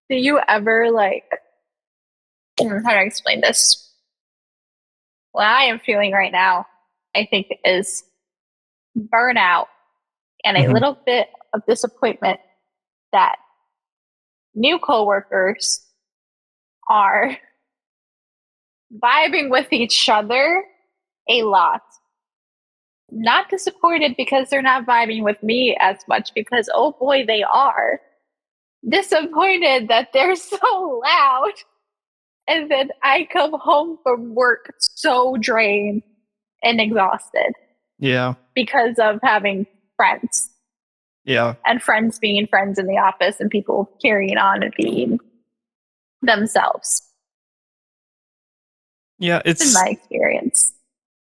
Do you ever like, how do I explain this? What I am feeling right now, I think, is burnout and a Hmm. little bit of disappointment that new coworkers are vibing with each other a lot. Not disappointed because they're not vibing with me as much, because oh boy, they are. Disappointed that they're so loud. And then I come home from work so drained and exhausted Yeah. because of having friends Yeah. and friends being friends in the office and people carrying on and being themselves. Yeah. It's been It's my experience.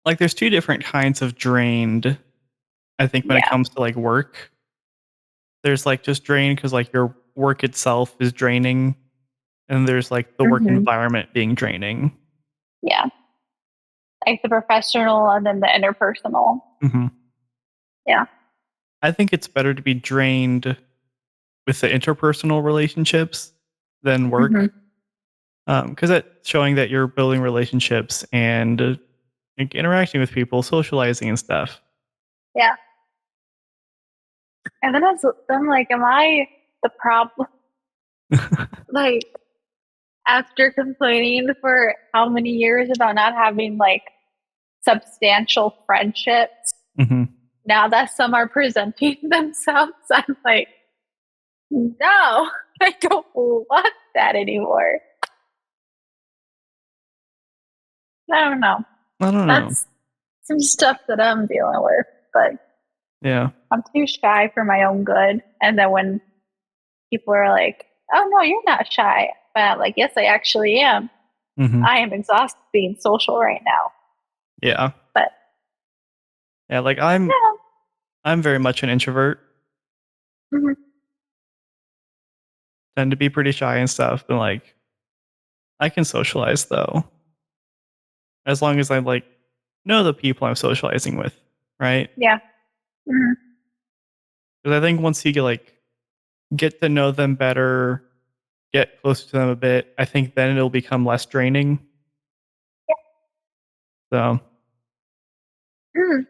like there's two different kinds of drained, I think, when it Yeah. comes to like work. There's like just drained because like your work itself is draining, and there's like the work Hmm. environment being draining. Yeah. Like the professional and then the interpersonal. Hmm. Yeah. I think it's better to be drained with the interpersonal relationships than Hmm. work, because it's showing that you're building relationships and like, interacting with people, socializing and stuff. Yeah. And then I'm like, am I the problem? Like, after complaining for how many years about not having like substantial friendships, Hmm. now that some are presenting themselves, I'm like, no, I don't want that anymore. I don't know. I don't know. That's some stuff that I'm dealing with, but Yeah. I'm too shy for my own good. And then when people are like, oh, no, you're not shy. But I'm like, yes, I actually am. Hmm. I am exhausted being social right now. Yeah. But Yeah. Like I'm very much an introvert. yeah. Mhm. Tend to be pretty shy and stuff, but like I can socialize though, as long as I like know the people I'm socializing with, right? Yeah. Mhm. Because I think once you get to know them better, get close to them a bit, I think then it'll become less draining. So Mhm.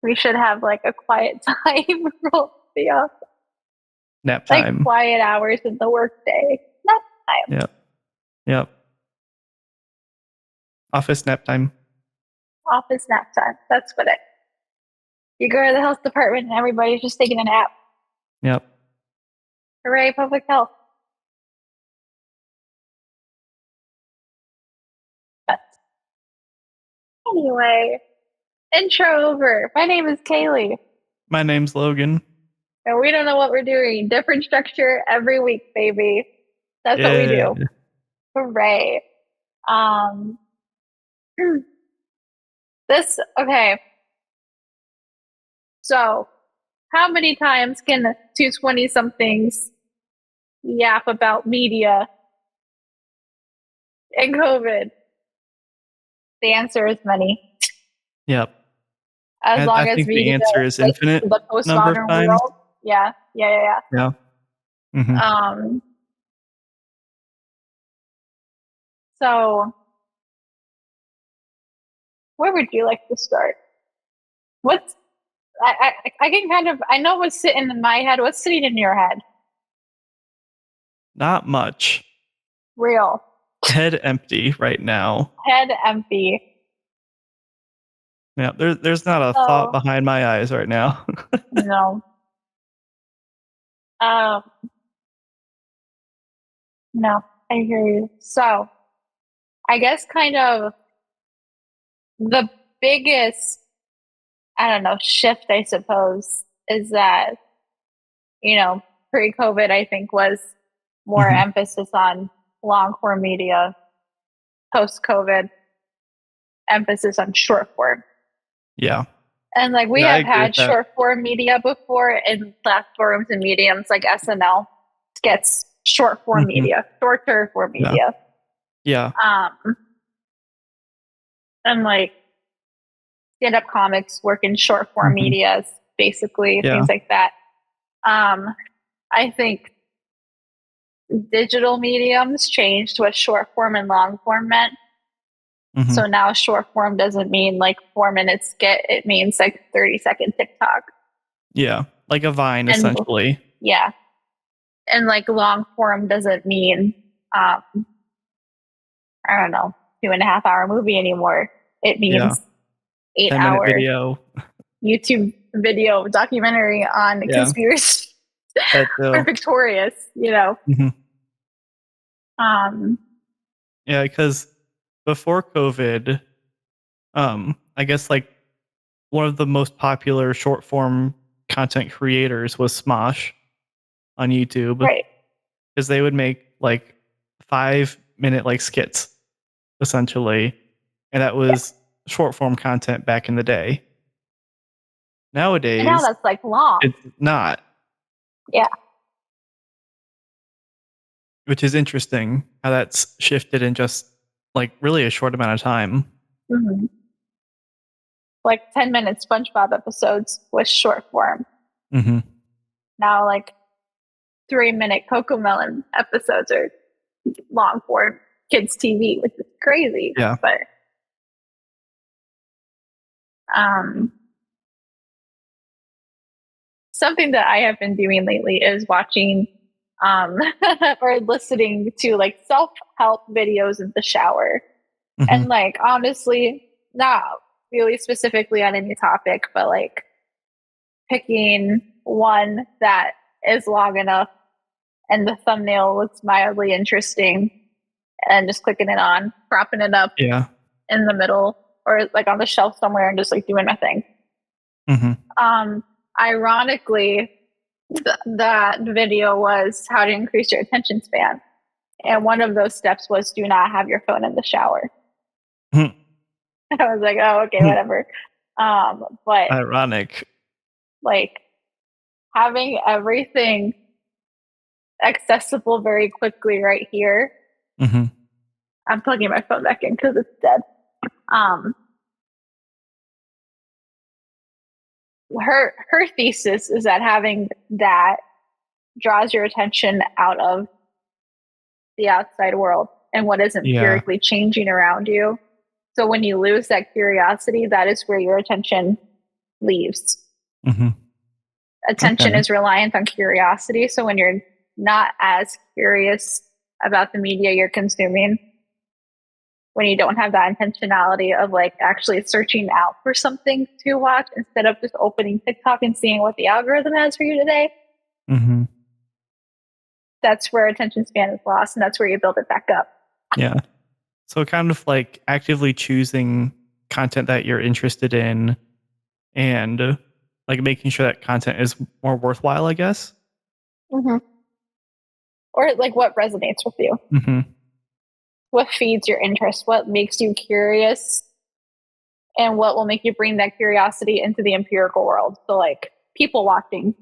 We should have like a quiet time rule. Yeah. nap Like time. quiet hours in the workday. Nap time. Yep. Yep. Office nap time. Office nap time. That's what it. You go to the health department and everybody's just taking a nap. Yep. Hooray, public health. But anyway, intro over. My name is Kaylee, My name's Logan. and we don't know what we're doing. Different structure every week, baby. That's what we Yeah. do. Hooray. Um, this, okay. So, how many times can 220 somethings yap about media and COVID? The answer is many. Yep. As I long as think the media answer is exists infinite in the number of postmodern times. world. Yeah, yeah, Yeah. Hmm. yeah. So where would you like to start? What's I can kind of I know what's sitting in my head. What's sitting in your head? Not much. Real. Head empty right now. Head empty. Yeah, there's not a thought So behind my eyes right now. no. Um no, I hear you. So I guess kind of the biggest, I don't know, shift I suppose is that, pre-COVID I think was more Mhm. emphasis on long form media, post COVID emphasis on short form. Yeah. And like we Yeah, I have agree with had that. short form media before in platforms and mediums like SNL gets short form Mhm. media, shorter form Yeah. media. Yeah. Um, and like stand up comics work in short form Mhm. medias, basically, Yeah. things like that. Um, I think digital mediums changed what short form and long form meant. Mhm. So now short form doesn't mean like 4 minute skit, it means like 30-second TikTok. Yeah, like a Vine, And essentially. yeah. And like long form doesn't mean I don't know, 2.5 hour movie anymore. It means Yeah. 10-minute 8 hour video. YouTube video documentary on Yeah. conspiracy That or too. Victorious, you know. Mhm. Um Yeah, because before COVID, I guess like one of the most popular short form content creators was Smosh on YouTube right. because they would make like 5-minute like skits essentially, and that Yeah. was short form content back in the day. And now Nowadays, that's like long. it's not, Yeah. which is interesting how that's shifted in just like really a short amount of time. Mm-hmm. Like 10-minute SpongeBob episodes was short form. Mm-hmm. Now like 3-minute Cocomelon episodes are long form kids TV, which is crazy. Yeah. But um something that I have been doing lately is watching or listening to like self-help videos in the shower. Mm-hmm. And like honestly, not really specifically on any topic, but like picking one that is long enough and the thumbnail looks mildly interesting and just clicking it on, propping it up Yeah. in the middle or like on the shelf somewhere and just like doing my thing. Mm-hmm. Ironically, that video was how to increase your attention span. And one of those steps was do not have your phone in the shower. I was like, oh, okay, whatever. But Ironic. like having everything accessible very quickly right here. Mm-hmm. I'm plugging my phone back in because it's dead. Her thesis is that having that draws your attention out of the outside world and what is Yeah. empirically changing around you. So when you lose that curiosity, that is where your attention leaves. Mm-hmm. Attention Okay. is reliant on curiosity. So when you're not as curious about the media you're consuming, when you don't have that intentionality of like actually searching out for something to watch instead of just opening TikTok and seeing what the algorithm has for you today, Mm-hmm. that's where attention span is lost and that's where you build it back up. Yeah. So kind of like actively choosing content that you're interested in and like making sure that content is more worthwhile, I guess. Mm-hmm. Or like what resonates with you, Mm-hmm. what feeds your interest, what makes you curious, and what will make you bring that curiosity into the empirical world. So like people watching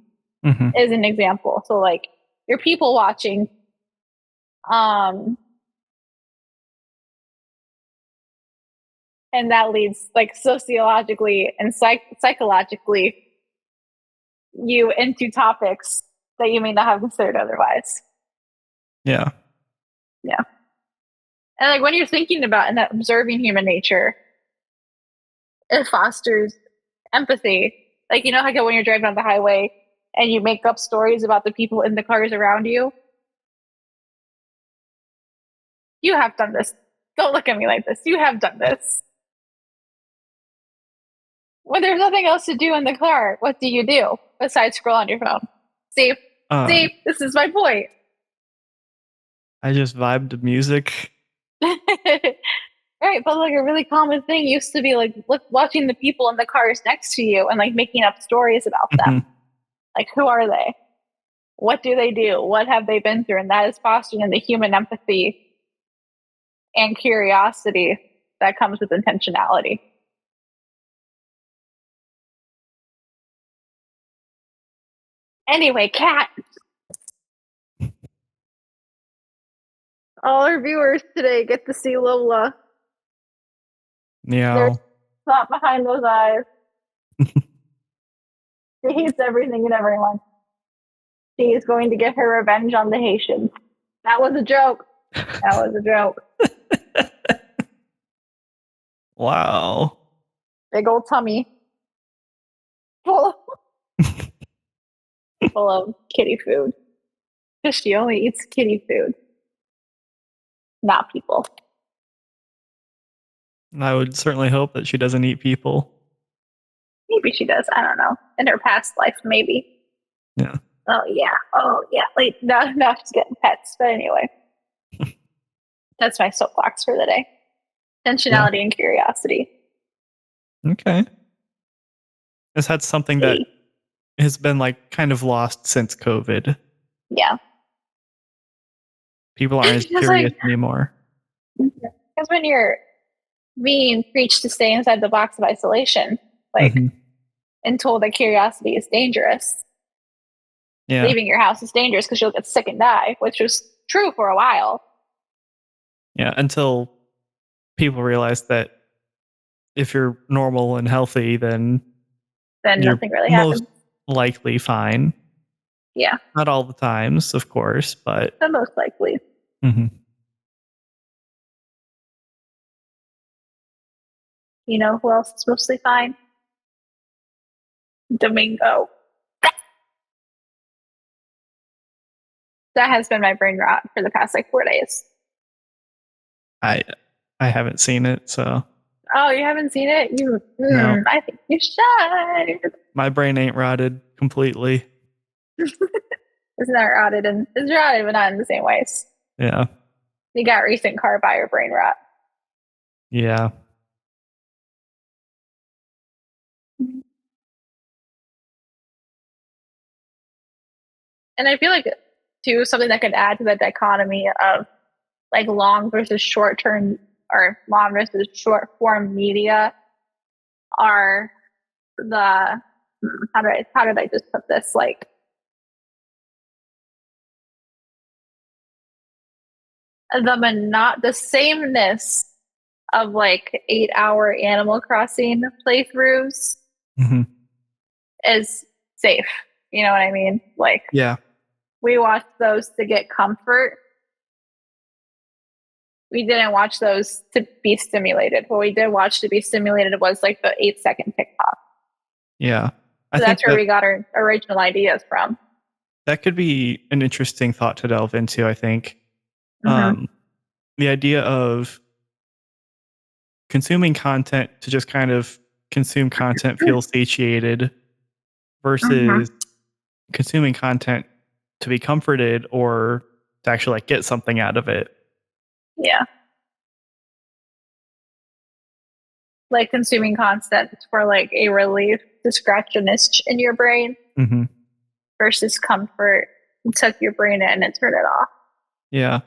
Mm-hmm. is an example. So like you're people watching, and that leads like sociologically and psychologically you into topics that you may not have considered otherwise. Yeah. Yeah. And like when you're thinking about and observing human nature, it fosters empathy. Like you know how when you're driving on the highway and you make up stories about the people in the cars around you? You have done this. Don't look at me like this. You have done this. When there's nothing else to do in the car, what do you do besides scroll on your phone? See, this is my point. I just vibe to music. Right, but like a really common thing used to be like watching the people in the cars next to you and like making up stories about them. Mm-hmm. Like, who are they? What do they do? What have they been through? And that is fostering the human empathy and curiosity that comes with intentionality. Anyway, Kat, all our viewers today get to see Lola. Yeah. There's thought behind those eyes. She hates everything and everyone. She is going to get her revenge on the Haitians. That was a joke. That was a joke. Wow. Big old tummy. Full of kitty food. Because she only eats kitty food. Not people. I would certainly hope that she doesn't eat people. Maybe she does. I don't know. In her past life, maybe. Yeah. Oh yeah. Oh yeah. Like no, she's getting pets. But anyway, that's my soapbox for the day. Intentionality and curiosity. Okay. Is that something that has been like kind of lost since COVID? Yeah. People aren't as curious anymore. Because when you're being preached to stay inside the box of isolation, like, and told that curiosity is dangerous. Yeah. Leaving your house is dangerous because you'll get sick and die, which was true for a while. Yeah, until people realize that if you're normal and healthy, then nothing really most happens. Likely fine. Yeah. Not all the times, of course, but most likely. You know who else is mostly fine? Domingo. That has been my brain rot for the past 4 days. I haven't seen it, so. Oh, you haven't seen it? No. I think you should. My brain ain't rotted completely. It's not rotted, and it's rotted, but not in the same ways. Yeah. You got recent car buyer brain rot. Yeah. And I feel like, too, something that could add to the dichotomy of like long versus short term or long versus short form media are the how did I just put this, like the sameness of like 8-hour Animal Crossing playthroughs is safe. You know what I mean? Like, yeah, we watched those to get comfort. We didn't watch those to be stimulated. What we did watch to be stimulated was like the 8-second TikTok. Yeah. So that's where we got our original ideas from. That could be an interesting thought to delve into, I think. The idea of consuming content to just kind of consume content, feel satiated, versus consuming content to be comforted or to actually like get something out of it. Yeah. Like consuming content for like a relief to scratch an itch in your brain versus comfort and tuck your brain in and turn it off. Yeah.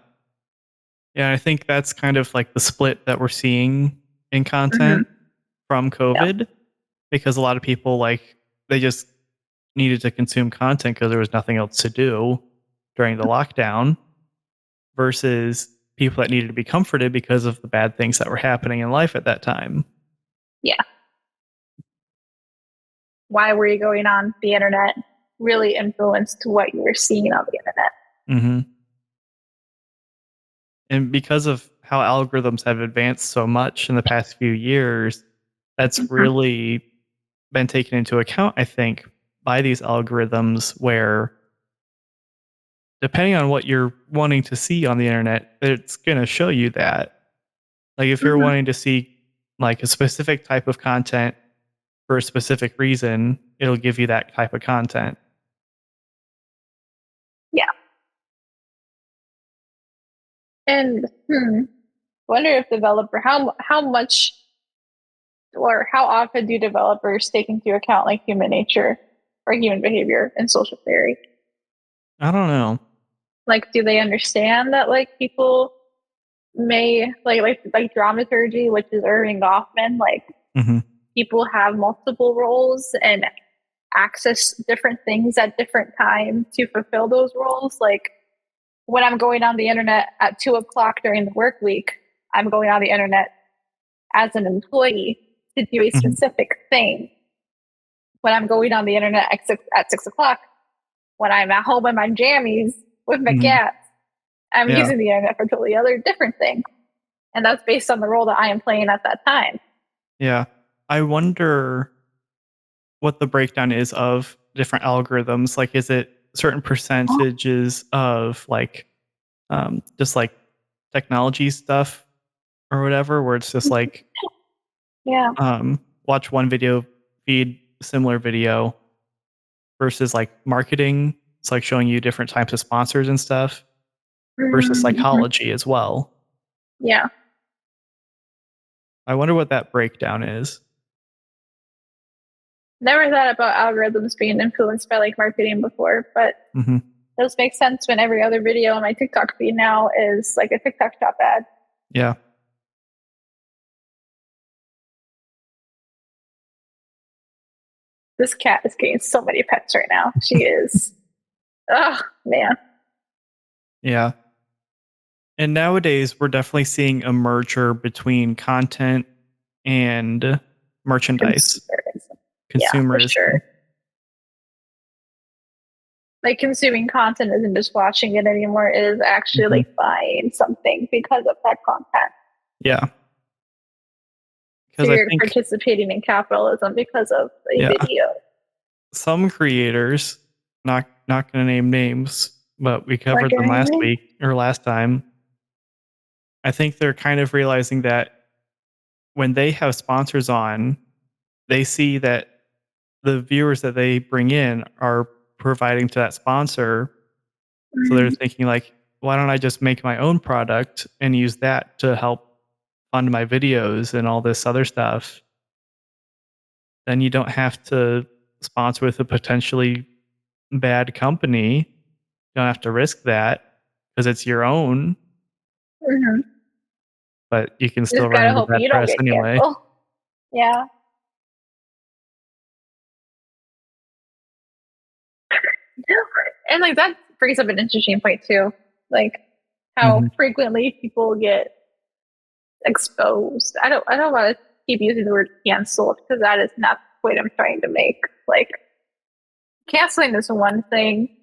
Yeah, I think that's kind of like the split that we're seeing in content from COVID, because a lot of people like they just needed to consume content because there was nothing else to do during the lockdown, versus people that needed to be comforted because of the bad things that were happening in life at that time. Yeah. Why were you going on the internet really influenced what you were seeing on the internet. And because of how algorithms have advanced so much in the past few years, that's really been taken into account, I think, by these algorithms, where depending on what you're wanting to see on the internet, it's going to show you that. Like if you're wanting to see like a specific type of content for a specific reason, it'll give you that type of content. Yeah. And wonder if how much or how often do developers take into account like human nature or human behavior in social theory? I don't know. Like, do they understand that like people may like dramaturgy, which is Irving Goffman, like people have multiple roles and access different things at different times to fulfill those roles. Like when I'm going on the internet at 2:00 during the work week, I'm going on the internet as an employee to do a specific thing. When I'm going on the internet at 6:00, when I'm at home in my jammies with my cats, I'm Yeah. using the internet for a totally other different thing. And that's based on the role that I am playing at that time. Yeah. I wonder what the breakdown is of different algorithms. Like, is it certain percentages of like just like technology stuff or whatever, where it's just like Yeah. watch one video, feed similar video versus like marketing. It's like showing you different types of sponsors and stuff versus Mhm. psychology as well. Yeah. I wonder what that breakdown is. Never thought about algorithms being influenced by like marketing before, but Hmm. it does make sense when every other video on my TikTok feed now is like a TikTok shop ad. Yeah. This cat is getting so many pets right now. She is. Oh man. Yeah. And nowadays, we're definitely seeing a merger between content and merchandise, Consumerism. Yeah, for consumerism. sure. Like consuming content isn't just watching it anymore, it is actually Hmm. like buying something because of that content. Yeah. So Because I you're think, participating in capitalism because of a yeah, video. some creators, not going to name names, but we covered them last Like, week or last time. I think they're kind of realizing that when they have sponsors on, they see that the viewers that they bring in are providing to that sponsor. So they're mm, thinking like, why don't I just make my own product and use that to help fund my videos and all this other stuff? Then you don't have to sponsor with a potentially bad company. You don't have to risk that because it's your own, mhm. but you can You still just run gotta into hope bad you don't press get anyway. canceled. Yeah. And like that brings up an interesting point too. Like how Hmm. frequently people get exposed. I don't want to keep using the word canceled because that is not the point I'm trying to make. Like canceling is one thing.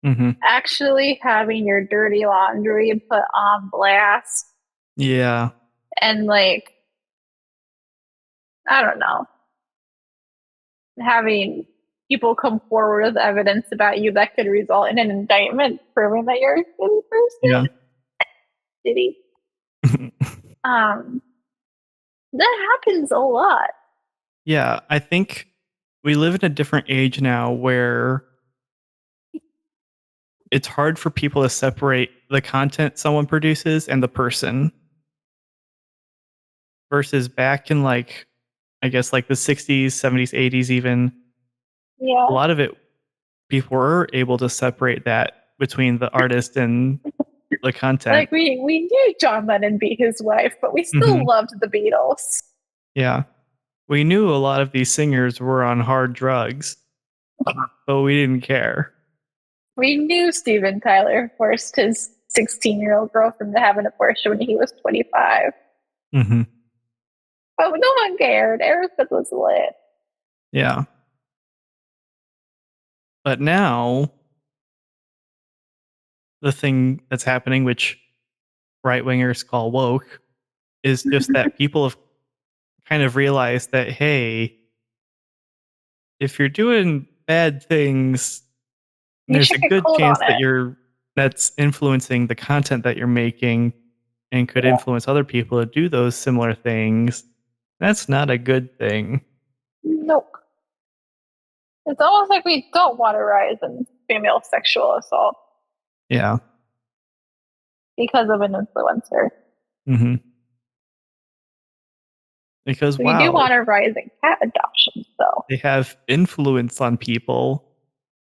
Hmm. Actually having your dirty laundry put on blast Yeah. and like I don't know, having people come forward with evidence about you that could result in an indictment proving that you're a shitty Yeah. person. Shitty. Um, that happens a lot. Yeah. I think we live in a different age now where it's hard for people to separate the content someone produces and the person versus back in like, I guess like the 60s, 70s, 80s, even a Yeah. lot of it, people were able to separate that between the artist and the content. Like we knew John Lennon beat his wife, but we still Hmm. loved the Beatles. Yeah. We knew a lot of these singers were on hard drugs, but we didn't care. We knew Steven Tyler forced his 16-year-old girlfriend to have an abortion when he was 25. Hmm. But no one cared. Aerosmith was lit. Yeah. But now the thing that's happening, which right wingers call woke, is just that people have kind of realized that, hey, if you're doing bad things, You there's should a get good cold on chance that it. that's influencing the content that you're making and could Yeah. influence other people to do those similar things. That's not a good thing. Nope. It's almost like we don't want to rise in female sexual assault Yeah. because of an influencer. Hmm. Because We do wow, want to rise in cat adoptions, though. they have influence on people,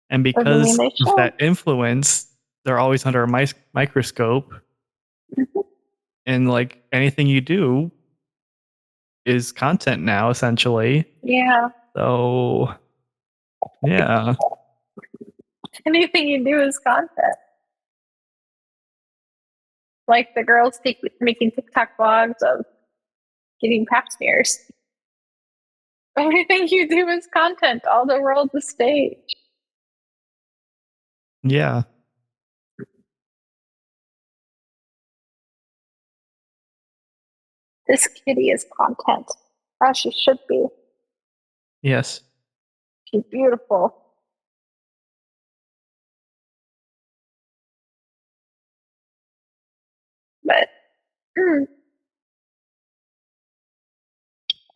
and Doesn't mean because they of should. that influence, they're always under a microscope, Mhm. and like anything you do is content now, essentially. Yeah. So yeah, Anything you do is content. Like the girls making TikTok vlogs of getting pap smears. Everything you do is content. All the world's a stage. yeah. This kitty is content, as she should be. Yes. She's beautiful. But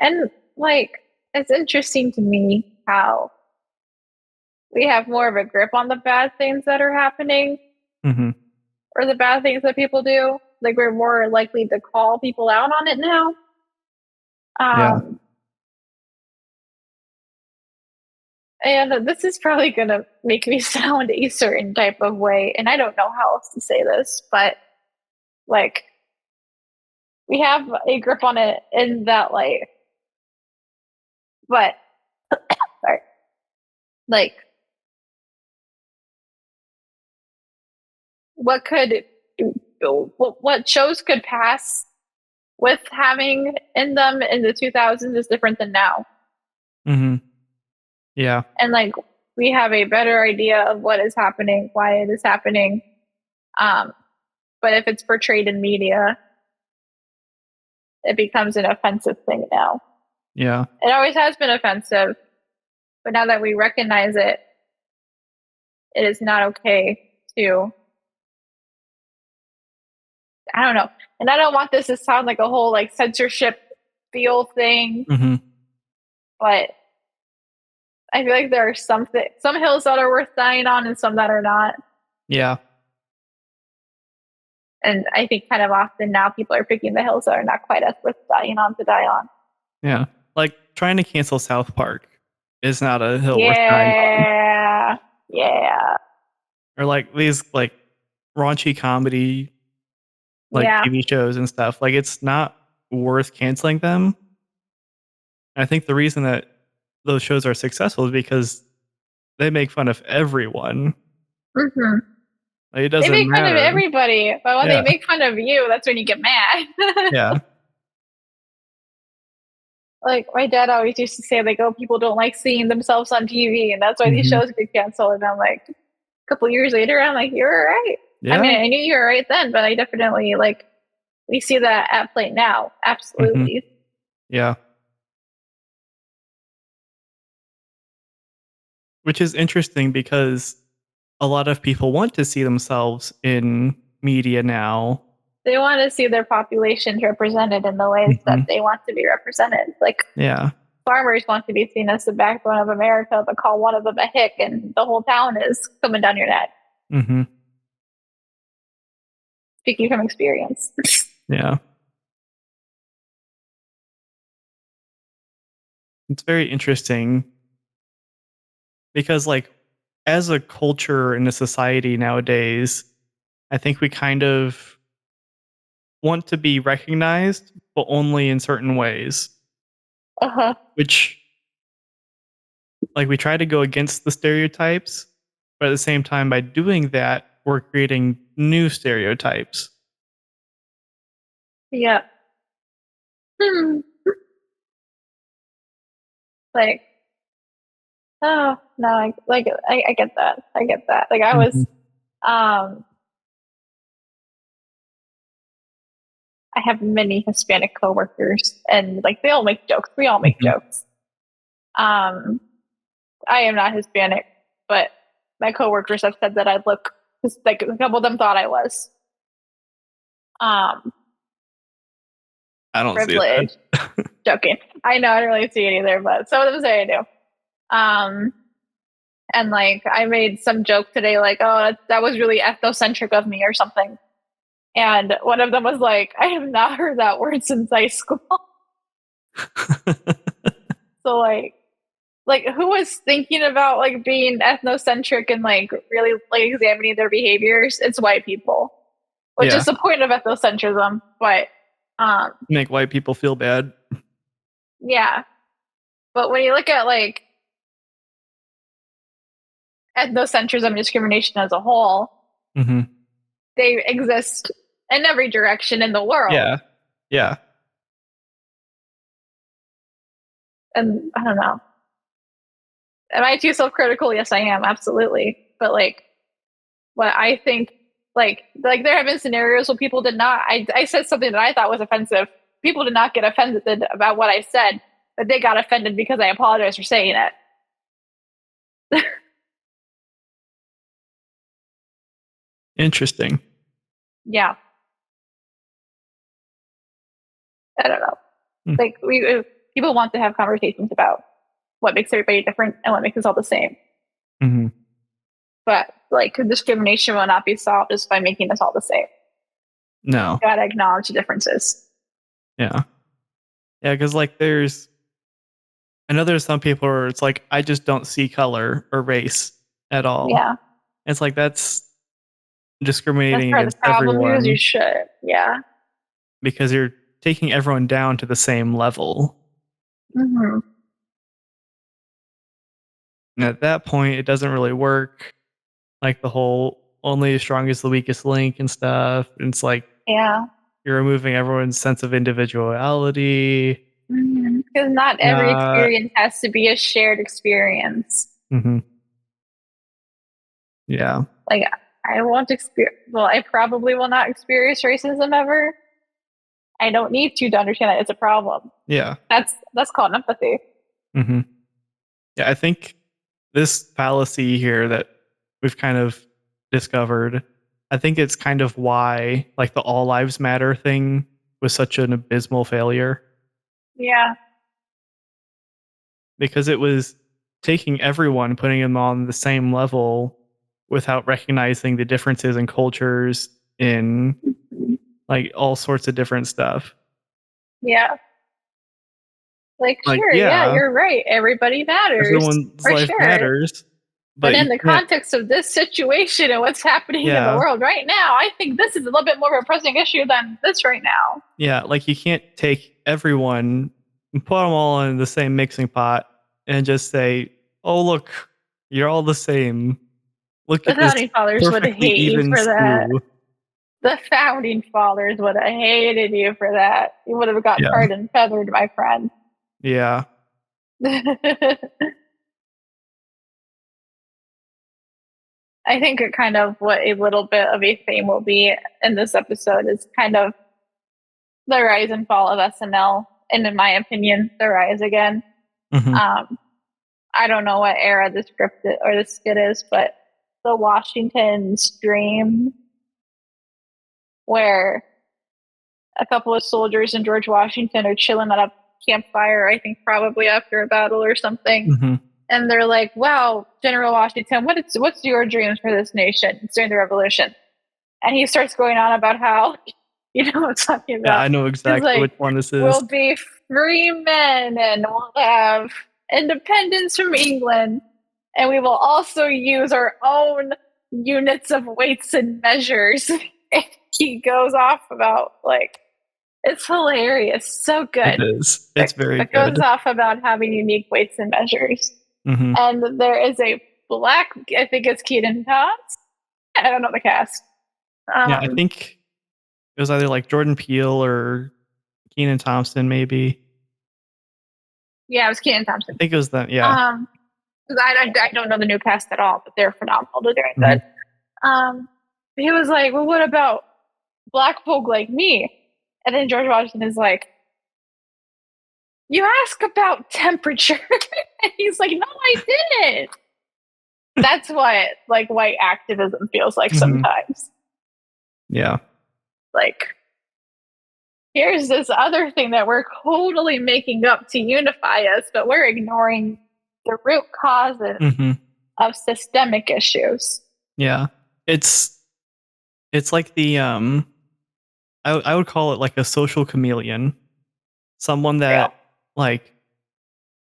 and like it's interesting to me how we have more of a grip on the bad things that are happening Hmm. or the bad things that people do. Like we're more likely to call people out on it now. Yeah. And this is probably going to make me sound a certain type of way. And I don't know how else to say this, but like we have a grip on it in that, like, but sorry, like what could, what shows could pass with having in them in the 2000s is different than now. Hmm. Yeah. And like we have a better idea of what is happening, why it is happening. But if it's portrayed in media, it becomes an offensive thing now. Yeah. It always has been offensive, but now that we recognize it, it is not okay to. I don't know, and I don't want this to sound like a whole like censorship feel thing, Hmm. but I feel like there are some hills that are worth dying on and some that are not. Yeah. And I think kind of often now people are picking the hills that are not quite as worth dying on to die on. Yeah. Like trying to cancel South Park is not a hill worth dying on. Yeah. Yeah. Or like these like raunchy comedy like Yeah. TV shows and stuff. Like it's not worth canceling them. I think the reason that those shows are successful is because they make fun of everyone. Mm-hmm. Like, it They doesn't make fun of matter. everybody, but when they Yeah. make fun of you, that's when you get mad. Yeah. Like my dad always used to say, like, "Oh, people don't like seeing themselves on TV, and that's why these Hmm. shows get canceled." And I'm like, a couple years later, I'm like, "You're right." I Yeah. mean, I knew you were right then, but I definitely like we see that at play now. Hmm. Absolutely. Yeah. Which is interesting because a lot of people want to see themselves in media now. They want to see their populations represented in the ways Hmm. that they want to be represented. Like Yeah. farmers want to be seen as the backbone of America, but call one of them a hick, and the whole town is coming down your neck. Hmm. Speaking from experience. Yeah. It's very interesting because like as a culture in a society nowadays, I think we kind of want to be recognized, but only in certain ways, Uh-huh. which like we try to go against the stereotypes, but at the same time by doing that, we're creating new stereotypes. Yeah. Hmm. Like, oh no, I get that. I get that. Like I was Mhm. um I have many Hispanic coworkers and like they all make jokes. We all make Mhm. jokes. Um I am not Hispanic, but my coworkers have said that I look like a couple of them thought I was. Um I don't see Privilege. that. Joking. I know I don't really see it either, but some of them say I do. And like I made some joke today, like, oh, that was really ethnocentric of me or something. And one of them was like, I have not heard that word since high school. So like who was thinking about like being ethnocentric and like really like examining their behaviors? It's white people, which Yeah, is the point of ethnocentrism. But um, make white people feel bad. yeah. But when you look at like ethnocentrism and discrimination as a whole, Mhm. they exist in every direction in the world. Yeah, yeah. And I don't know. Am I too self-critical? Yes, I am, absolutely. But like what I think, like there have been scenarios where people did not. I said something that I thought was offensive, people did not get offended about what I said, but they got offended because I apologized for saying it. Interesting. Yeah. I don't know. Hmm. Like people want to have conversations about what makes everybody different and what makes us all the same. Hmm. But like discrimination will not be solved just by making us all the same. No. You gotta acknowledge the differences. Yeah. Yeah, because like I know there's some people where it's like I just don't see color or race at all. Yeah. It's like that's That's discriminating part of the against problem because you everyone should. Yeah. because you're taking everyone down to the same level. Hmm. And at that point, it doesn't really work. Like the whole only as strong as the weakest link and stuff. And it's like Yeah. you're removing everyone's sense of individuality. Because not every Uh, experience has to be a shared experience. mhm. Yeah. Like I won't experience. Well, I probably will not experience racism ever. I don't need to understand that it's a problem. Yeah. That's called empathy. Hmm. Yeah. I think this fallacy here that we've kind of discovered, I think it's kind of why like the all lives matter thing was such an abysmal failure Yeah. because it was taking everyone, putting them on the same level without recognizing the differences in cultures in like all sorts of different stuff. Yeah. Like, Like, sure, yeah, yeah, you're right. Everybody matters everyone's for life sure. matters, But but in you the can't. context of this situation and what's happening in the Yeah, world right now, I think this is a little bit more of a pressing issue than this right now. yeah, like you can't take everyone and put them all in the same mixing pot and just say, "Oh, look, you're all the same. Look The at this founding fathers would perfectly hate you even for that. stew." The founding fathers would have hated you for that. You would have got Yeah, tarred and feathered, my friend. yeah, I think it kind of what a little bit of a theme will be in this episode is kind of the rise and fall of SNL, and in my opinion, the rise again. hmm, Um, I don't know what era the script or the skit is, but the Washington Stream, where a couple of soldiers and George Washington are chilling at a campfire, I think probably after a battle or something. hmm. And they're like, "Wow, General Washington, what's your dreams for this nation?" It's during the Revolution, and he starts going on about how, you know, what I'm talking Yeah, about. I know He's exactly like, which one this is. "We'll be free men, and we'll have independence from England, and we will also use our own units of weights and measures." And he goes off about like it's hilarious, so It good. is. It's very It goes good. off about having unique weights and measures. Hmm. And there is a black, I think it's Keaton Thompson. I don't know the cast. Yeah, I Um, think it was either like Jordan Peele or Keenan Thompson, maybe. yeah, it was Keaton I Thompson. think it was that. Yeah. Um, 'Cause I don't know the new cast at all, but they're phenomenal. They're doing Hmm. good. Um, he was like, "Well, what about black folk like me?" And then George Washington is like, "You ask about temperature," and he's like, "No, I didn't." That's what like white activism feels like Hmm. sometimes. Yeah. Like, here's this other thing that we're totally making up to unify us, but we're ignoring the root causes Hmm. of systemic issues. Yeah. It's it's like the I would call it like a social chameleon. Someone Real. that like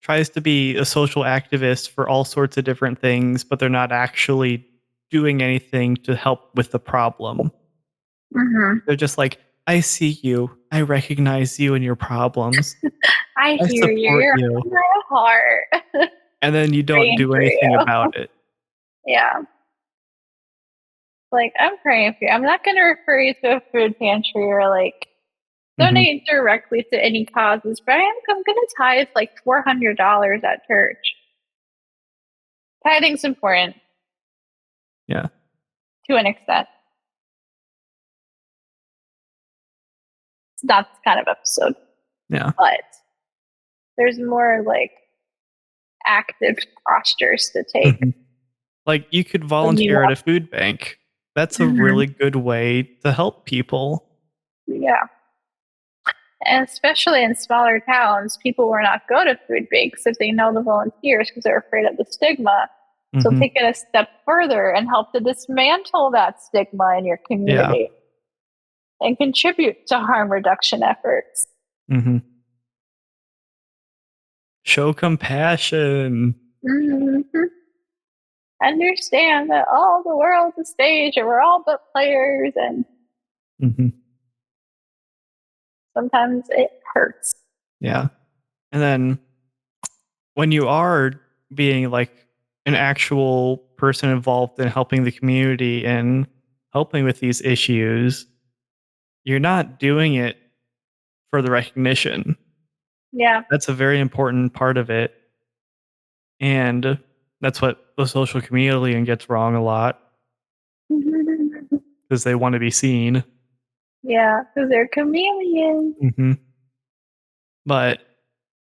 tries to be a social activist for all sorts of different things, but they're not actually doing anything to help with the problem. Hmm. They're just like, I see you. I recognize you and your problems. I I hear you. support You're you. on my heart. And then you don't Praying do for anything you. about it. Yeah. Like, I'm praying for you. I'm not going to refer you to a food pantry or like Hmm. donate directly to any causes, but I'm going to tithe like $400 at church. Tithing's important Yeah. to an extent. It's not this kind of episode, Yeah. but there's more like active postures to take. Mhm. Like you could when you volunteer at a walk. food bank. That's a Mhm. really good way to help people. Yeah. And especially in smaller towns, people will not go to food banks if they know the volunteers because they're afraid of the stigma. So Mhm. take it a step further and help to dismantle that stigma in your Yeah. community and contribute to harm reduction efforts. Mhm. Show compassion. Mhm. Understand that all the world's a stage and we're all but players, and Mhm. sometimes it hurts. Yeah. And then when you are being like an actual person involved in helping the community and helping with these issues, you're not doing it for the recognition. Yeah. That's a very important part of it. And that's what the social chameleon gets wrong a lot because they want to be seen. Yeah, because they're chameleons. Hmm. But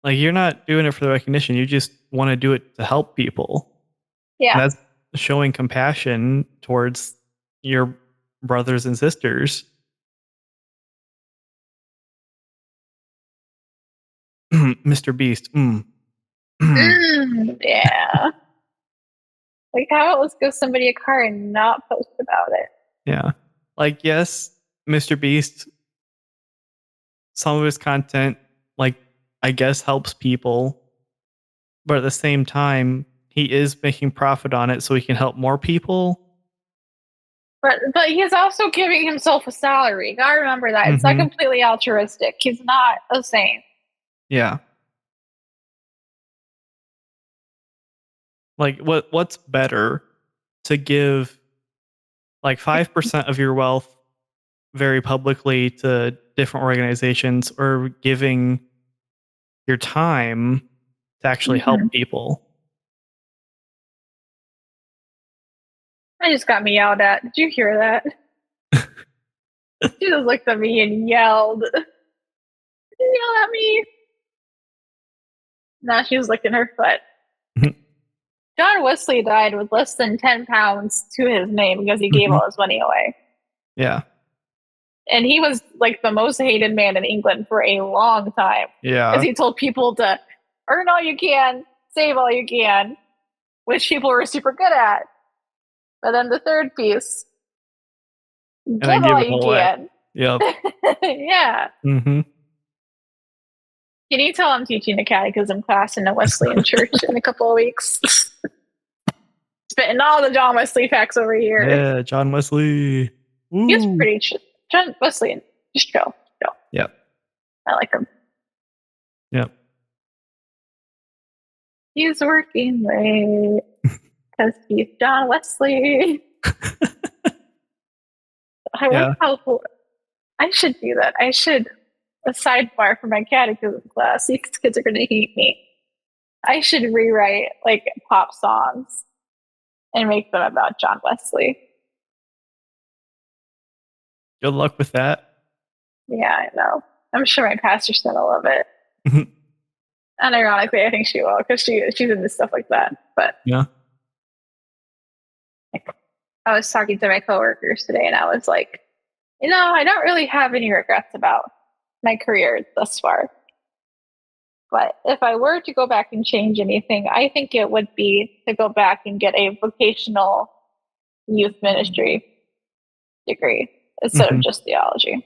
like you're not doing it for the recognition. You just want to do it to help people. And Yeah. that's showing compassion towards your brothers and sisters. Mr. Beast. Yeah. Like, how else give somebody a car and not post about it? Yeah. Like, yes, Mr. Beast, some of his content, like, I guess helps people, but at the same time, he is making profit on it so he can help more people. But he's also giving himself a salary. Gotta remember that. It's not Hmm. completely altruistic. He's not a saint. Yeah. Like, what's better to give like 5% of your wealth very publicly to different organizations or giving your time to actually Mhm. help people? That just got me yelled at. Did you hear that? She just looked at me and yelled. Did you yell at me? Now she was licking her foot. John Wesley died with less than 10 pounds to his name because he gave Mhm. all his money away. Yeah. And he was like the most hated man in England for a long time because Yeah. he told people to earn all you can, save all you can, which people were super good at. But then the third piece, And then give give all it you away. can. Yep. Yeah. Mhm. Can you tell I'm teaching a catechism class in a Wesleyan church in a couple of weeks? Spitting all the John Wesley facts over here. Yeah, John Wesley. He was Woo. pretty John Wesleyan. Just chill. Chill. Yep. I like him. Yep. He's working late because he's John Wesley. I wonder Yeah. how cool. I should do that. I should a sidebar for my catechism class. These kids are going to hate me. I should rewrite like pop songs and make them about John Wesley. Good luck with that. Yeah, I know. I'm sure my pastor's gonna love it. Mhm. And ironically, I think she will because she's into stuff like that. But Yeah. I was talking to my coworkers today, and I was like, I don't really have any regrets about my career thus far. But if I were to go back and change anything, I think it would be to go back and get a vocational youth ministry degree instead of Mhm. just theology.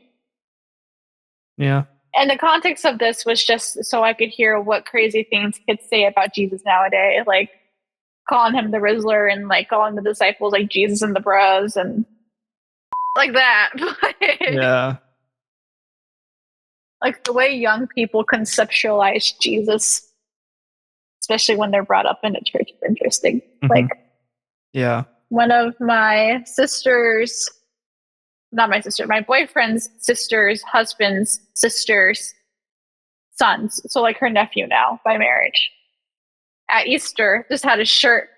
Yeah. And the context of this was just so I could hear what crazy things kids say about Jesus nowadays, like calling him the Rizzler and like calling the disciples like Jesus and the bros and like that. Yeah. Like the way young people conceptualize Jesus, especially when they're brought up in a church, is interesting. Mhm. Like Yeah. one of my sisters, not my sister, my boyfriend's sister's husband's sister's sons, so like her nephew now by marriage, at Easter just had a shirt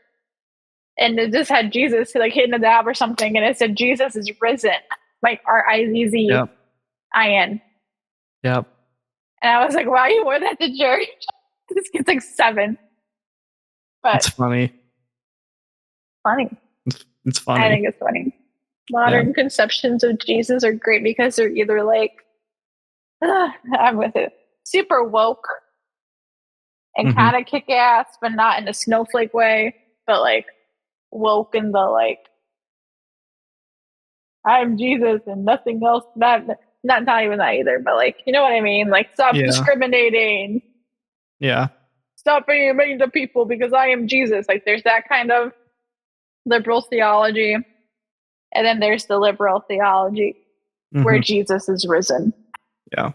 and it just had Jesus like hitting the dab or something, and it said Jesus is risen, like Rizin. Yep. Yep. And I was like, wow, you wore that to church? This kid's like 7. But It's funny. funny. It's I funny. think it's funny. Yeah. Modern conceptions of Jesus are great because they're either like, I'm with it, super woke and Mhm. kind of kick ass, but not in a snowflake way, but like woke in the like, I'm Jesus and nothing else. Not even that either, but like, you know what I mean? Like, stop Yeah. discriminating, Yeah. stop being mean to people because I am Jesus. Like, there's that kind of liberal theology. And then there's the liberal theology where Mhm. Jesus is risen. Yeah.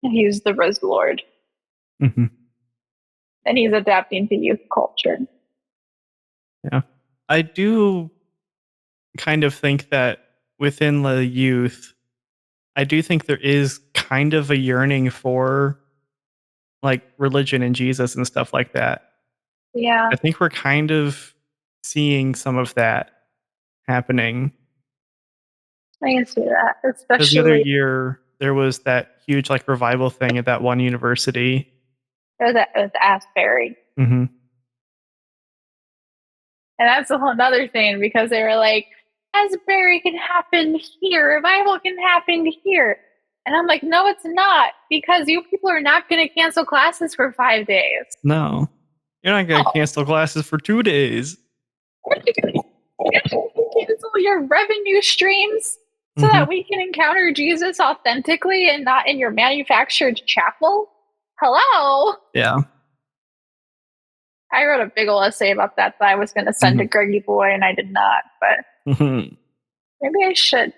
He's the risen Lord. Mhm. And he's adapting to youth culture. Yeah. I do kind of think that within the youth, I do think there is kind of a yearning for like religion and Jesus and stuff like that. Yeah, I think we're kind of seeing some of that happening I can see that, because the other especially year there was that huge like revival thing at that one university. with Asbury. Mhm. And that's a whole nother thing because they were like, Asbury can happen here, revival can happen here. And I'm like, no, it's not, because you people are not going to cancel classes for 5 days. No. You're not going to No. cancel classes for 2 days. You're gonna cancel your revenue streams so Mhm. that we can encounter Jesus authentically and not in your manufactured chapel? Hello? Yeah. I wrote a big old essay about that I was going to send to Mhm. Greggy Boy, and I did not, but Mhm. maybe I should.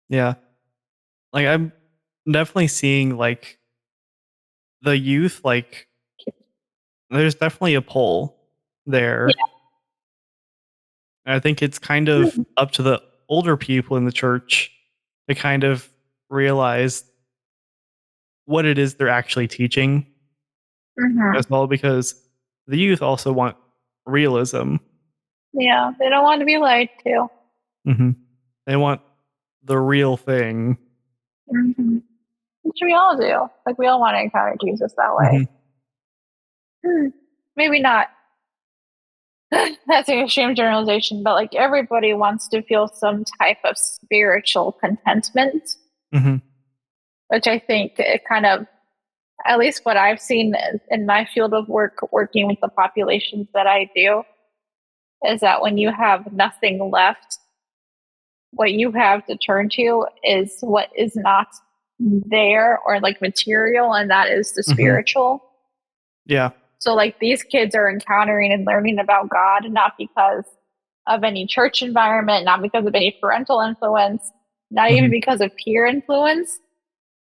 Yeah. Like I'm definitely seeing like the youth like there's definitely a pull there. And I think it's kind of Yeah. up to the older people in the church to kind of realize what it is they're actually teaching Hmm. as well because the youth also want realism. Yeah, they don't want to be lied to. Mhm. They want the real thing. Hmm. Which we all do. Like, we all want to encounter Jesus that way. Mhm. Maybe not. That's an extreme generalization, but like everybody wants to feel some type of spiritual contentment, Mhm. which I think it kind of, at least what I've seen in my field of work, working with the populations that I do, is that when you have nothing left, what you have to turn to is what is not there or like material, and that is the Mhm. spiritual. Yeah. So, like, these kids are encountering and learning about God not because of any church environment, not because of any parental influence, not even Mhm. because of peer influence,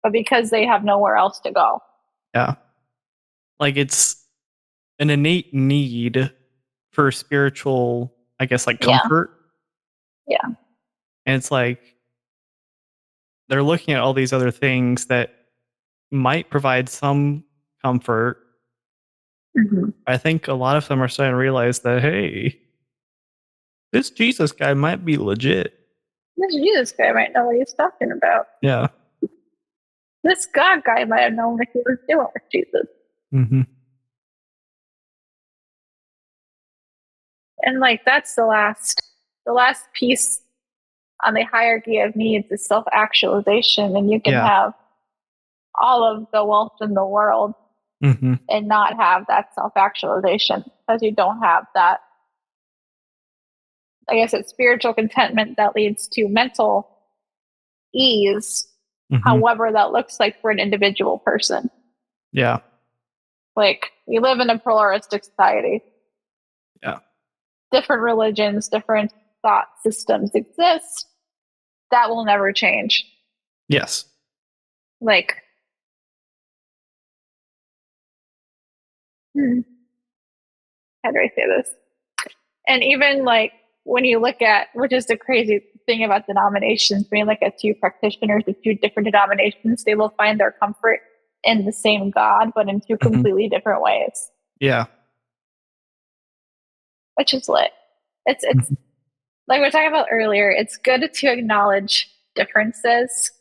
but because they have nowhere else to go. Yeah. Like it's an innate need for spiritual, I guess, like Yeah. comfort. Yeah. And it's like they're looking at all these other things that might provide some comfort. Hmm. I think a lot of them are starting to realize that, hey, this Jesus guy might be legit. This Jesus guy might know what he's talking about. Yeah. This God guy might have known what he was doing with Jesus. Hmm. And like, that's the last piece on the hierarchy of needs is self-actualization. And you can Yeah. have all of the wealth in the world Hmm. and not have that self-actualization because you don't have that, I guess it's spiritual contentment that leads to mental ease, Hmm. however that looks like for an individual person. Yeah. Like, we live in a pluralistic society. Yeah. Different religions, different thought systems exist. That will never change. Yes. Like, how do I say this? And even like when you look at, which is the crazy thing about denominations, when you look at two practitioners of two different denominations, they will find their comfort in the same God, but in two Hmm. completely different ways, Yeah. which is lit. It's Mhm. like we were talking about earlier. It's good to acknowledge differences.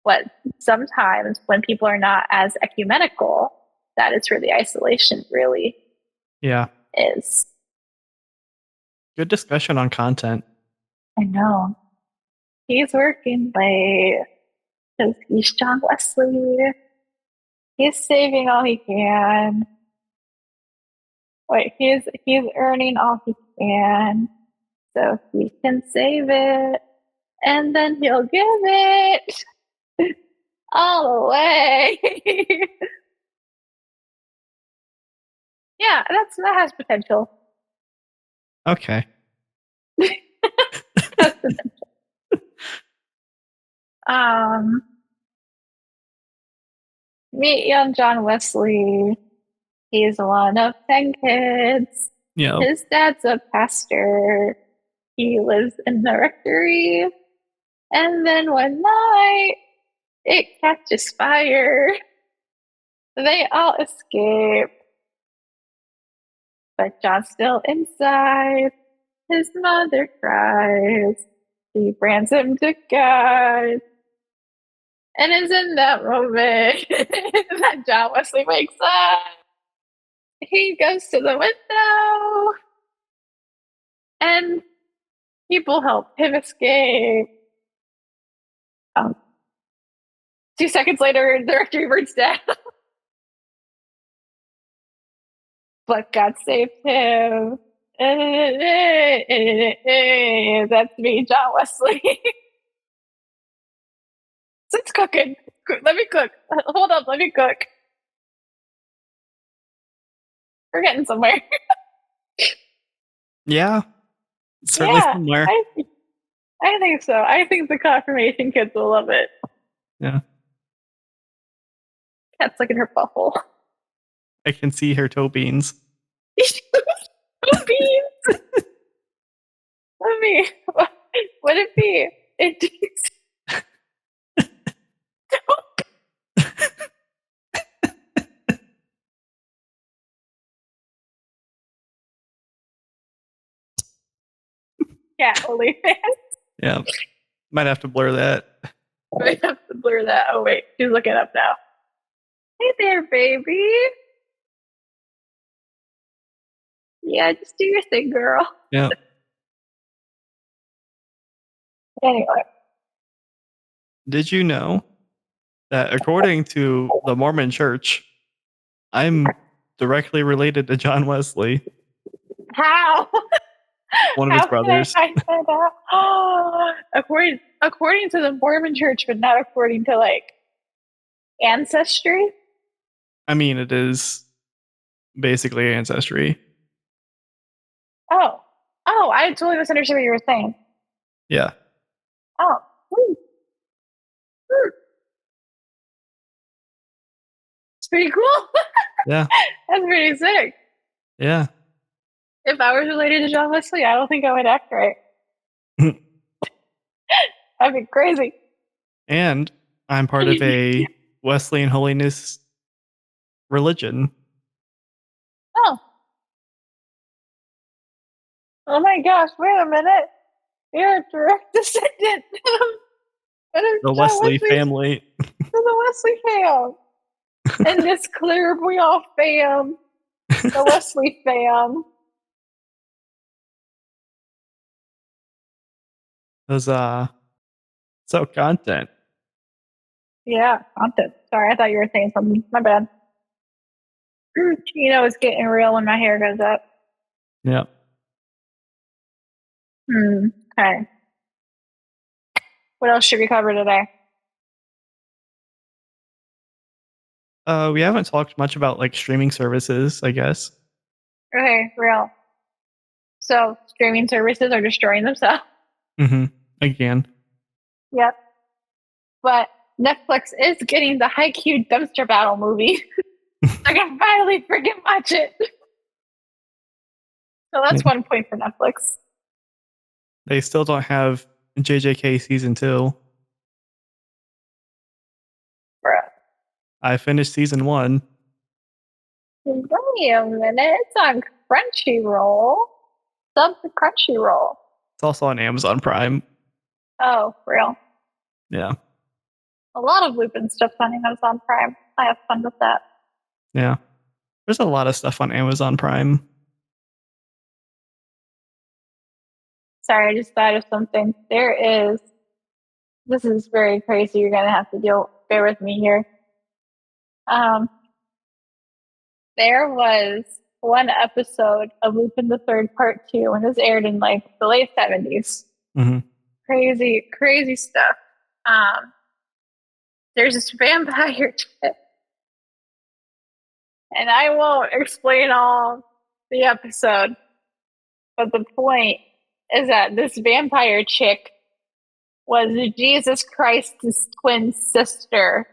What sometimes when people are not as ecumenical, that is where the isolation really Yeah. is. Good discussion on content. I know. He's working late because he's John Wesley. He's saving all he can. Wait, he's earning all he can, so he can save it, and then he'll give it all away. Yeah, that has potential. Okay. Has potential. Meet young John Wesley. He's one of 10 kids. Yeah. His dad's a pastor. He lives in the rectory. And then one night, it catches fire. They all escape. But John's still inside. His mother cries. She brands him to God. And it's in that moment that John Wesley wakes up. He goes to the window. And people help him escape. 2 seconds later, the rectory burns down. But God saved him. That's me, John Wesley. It's cooking. Let me cook. Hold up, let me cook. We're getting somewhere. Yeah. Certainly Yeah, somewhere. I think so. I think the confirmation kids will love it. Yeah. Cat's looking her butthole. I can see her toe beans. Toe beans. Let me. What it be? It cat OnlyFans. Yeah. Might have to blur that. I have to blur that. Oh wait, she's looking up now. Hey there, baby. Yeah, just do your thing, girl. Yeah. Anyway. Did you know that according to the Mormon Church, I'm directly related to John Wesley, How? one of his How can I brothers? find that out? According to the Mormon Church, but not according to like ancestry. I mean, it is basically ancestry. Oh, I totally misunderstood what you were saying. Yeah. Oh, it's pretty cool. Yeah. That's pretty sick. Yeah. If I was related to John Wesley, I don't think I would act right. That'd be crazy. And I'm part of a Wesleyan holiness religion. Oh. Oh my gosh, wait a minute. You're a direct descendant The Wesley family. The Wesley fam. And this clairvoyant fam. The Wesley fam. Those so content. Yeah, content. Sorry, I thought you were saying something. My bad. You know, it's getting real when my hair goes up. Yeah. Okay. What else should we cover today? We haven't talked much about like streaming services, I guess. Okay, real. So, streaming services are destroying themselves. Mm-hmm. Again. Yep. But Netflix is getting the Haikyuu dumpster battle movie. I can finally freaking watch it. So that's 1 point for Netflix. They still don't have JJK season 2. Bruh. I finished season 1. Wait a minute. It's on Crunchyroll. Sub to Crunchyroll. It's also on Amazon Prime. Oh, real. Yeah. A lot of Lupin stuff on Amazon Prime. I have fun with that. Yeah. There's a lot of stuff on Amazon Prime. Sorry, I just thought of something. This is very crazy. You're gonna have to bear with me here. There was one episode of Lupin the Third Part 2, and this aired in like the late 70s. Mm-hmm. Crazy, crazy stuff. There's this vampire chick, and I won't explain all the episode, but the point is that this vampire chick was Jesus Christ's twin sister.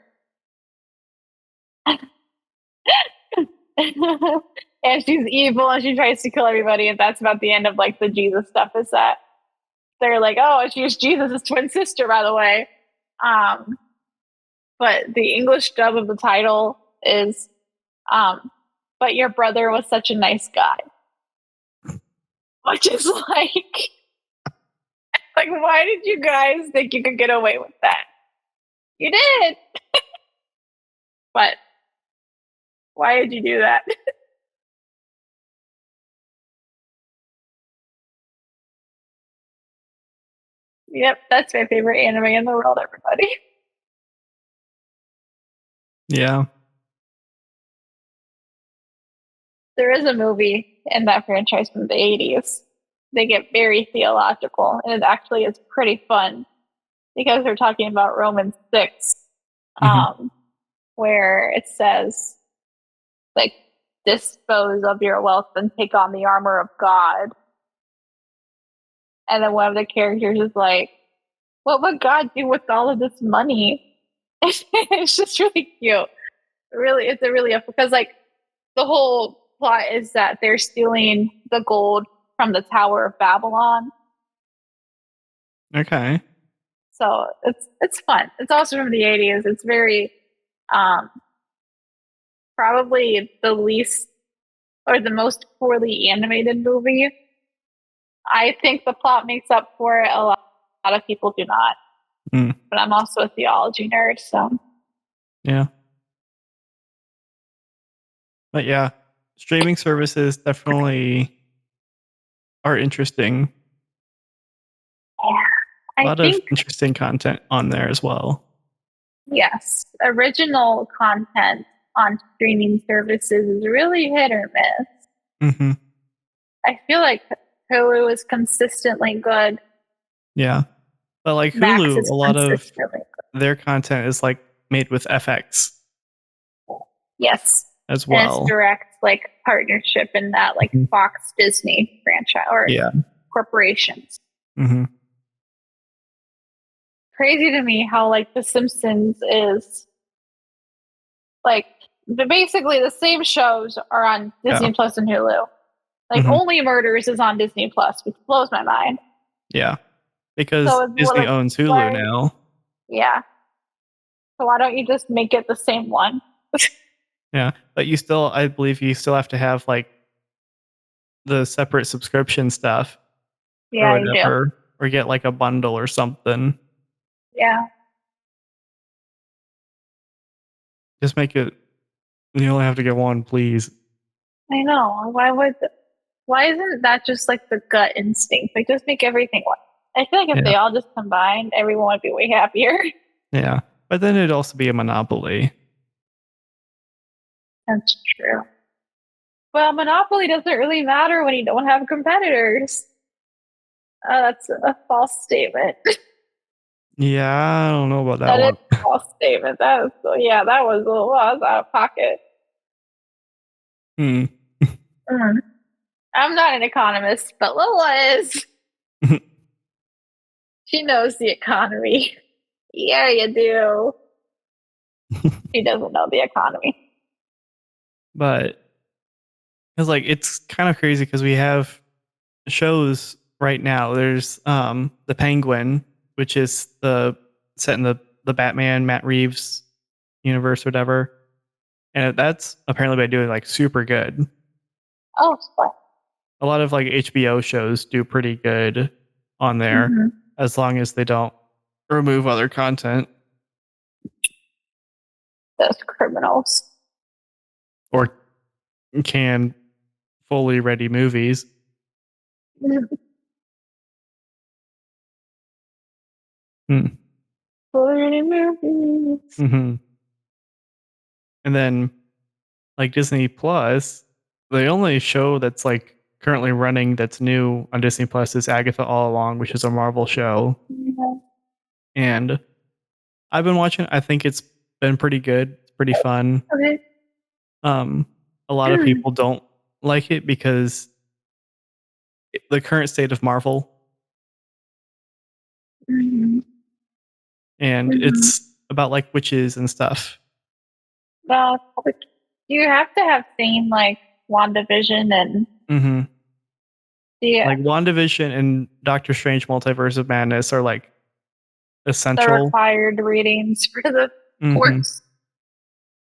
And she's evil and she tries to kill everybody, and that's about the end of like the Jesus stuff. Is that they're like, oh, she's Jesus' twin sister, by the way. But the English dub of the title is but your brother was such a nice guy. Which is like why did you guys think you could get away with that? You did. But why did you do that? Yep, that's my favorite anime in the world, everybody. Yeah. There is a movie in that franchise from the 80s. They get very theological, and it actually is pretty fun because they're talking about Romans 6, where it says, like, dispose of your wealth and take on the armor of God. And then one of the characters is like, what would God do with all of this money? It's just really cute. Really, it's a really, because like the whole plot is that they're stealing the gold from the Tower of Babylon. Okay. So it's fun. It's also from the 80s. It's very probably the least or the most poorly animated movie. I think the plot makes up for it. A lot of people do not. But I'm also a theology nerd, so yeah. But yeah, streaming services definitely are interesting. Yeah. A lot of interesting content on there as well. Yes. Original content on streaming services is really hit or miss. Mm-hmm. I feel like Hulu is consistently good. Yeah. But like Max Hulu, is a lot of consistently good. their content is like made with FX. Yes. As And well. it's direct like partnership in that like Fox Disney franchise or corporations. Mm-hmm. Crazy to me how like The Simpsons is like basically the same shows are on Disney Plus and Hulu. Like Only Murders is on Disney Plus, which blows my mind. Yeah. Because Disney owns Hulu now. Yeah. So why don't you just make it the same one? Yeah. But I believe you still have to have like the separate subscription stuff. Yeah, or whatever. You do. Or get like a bundle or something. Yeah. Just make it, you only have to get one, please. I know. Why isn't that just like the gut instinct? Like just make everything one. I feel like if they all just combined, everyone would be way happier. Yeah. But then it'd also be a monopoly. That's true. Well, monopoly doesn't really matter when you don't have competitors. That's a false statement. Yeah, I don't know about that one. Is a false statement. That was out of pocket. I'm not an economist, but Lola is. She knows the economy. Yeah, you do. She doesn't know the economy. But it's kind of crazy because we have shows right now. There's The Penguin, which is set in the Batman Matt Reeves universe, whatever. And that's apparently by doing like super good. Oh, a lot of like HBO shows do pretty good on there. as long as they don't remove other content Those criminals. or can fully ready movies. Hmm. Already movies. Hmm. And then, like Disney Plus, the only show that's like currently running that's new on Disney Plus is Agatha All Along, which is a Marvel show. Yeah. And I've been watching. I think it's been pretty good. It's pretty fun. Okay. Um, a lot of people don't like it because the current state of Marvel, Mhm. and Mhm. it's about like witches and stuff. Well, you have to have seen like WandaVision and Hmm. the Like WandaVision and Doctor Strange Multiverse of Madness are like the essential. required readings for the Hmm. course.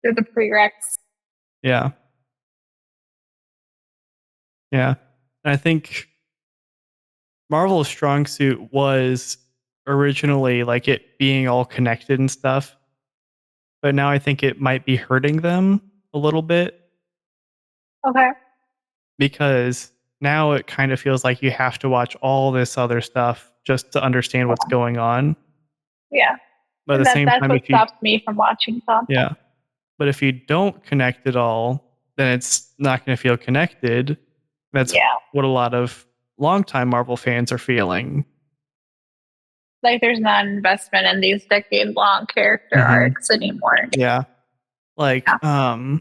They're the prereqs. Yeah. Yeah. And I think Marvel's strong suit was originally like it being all connected and stuff, but now I think it might be hurting them a little bit Okay. because now it kind of feels like you have to watch all this other stuff just to understand what's going on. Yeah. But at the And same that's time, what if you, stops me from watching content. yeah, but if you don't connect it all, then it's not going to feel connected. That's Yeah. what a lot of longtime Marvel fans are feeling. Like there's not investment in these decade long character Hmm. arcs anymore. Yeah. Like, Yeah.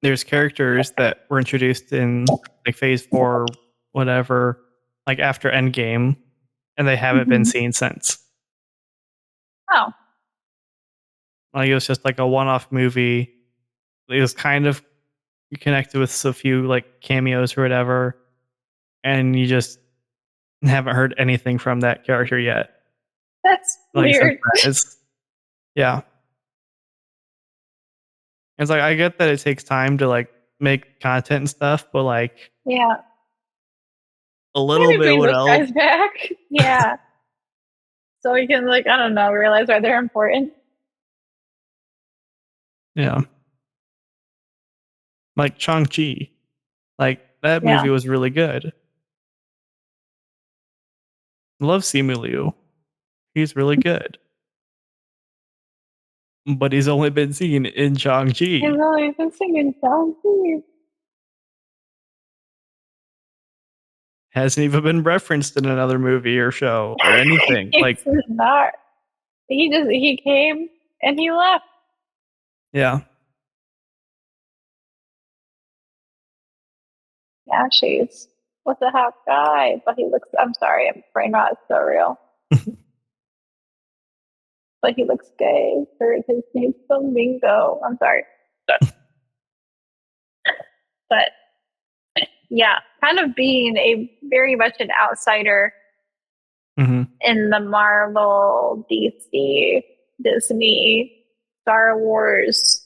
there's characters that were introduced in like phase 4, whatever, like after Endgame, and they haven't been Mhm. seen since. Oh. Like it was just like a one-off movie. It was kind of connected with a few like cameos or whatever, and you just haven't heard anything from that character yet. That's Like since weird. that, it's yeah. It's like I get that it takes time to like make content and stuff, but like Yeah. a little Maybe bit bring would those help. guys back. Yeah. So we can like, I don't know, realize why they're important. Yeah. Like Shang-Chi. Like that Yeah. movie was really good. Love Simu Liu. He's really good. But he's only been seen in I've Shang-Chi. always been singing songs here. Hasn't even been referenced in another movie or show or anything. Like, It's not. He came and he left. yeah. Yeah, she's what's a hot guy, but he looks. I'm sorry, I'm brain rot is so real. But he looks gay. For his name's Flamingo. I'm sorry, but yeah, kind of being a very much an outsider Hmm. in the Marvel, DC, Disney, Star Wars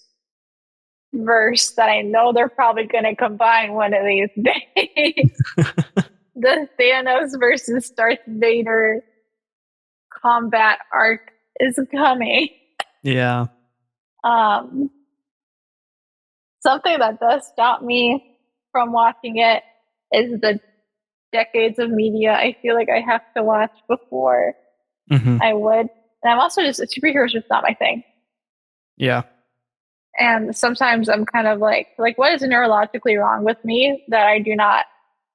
verse that I know they're probably going to combine one of these days. The Thanos versus Darth Vader combat arc is coming. Yeah. Um, Something that does stop me from watching it is the decades of media I feel like I have to watch before Hmm. I would. And I'm also just superheroes just not my thing. Yeah. And sometimes I'm kind of like what is neurologically wrong with me that I do not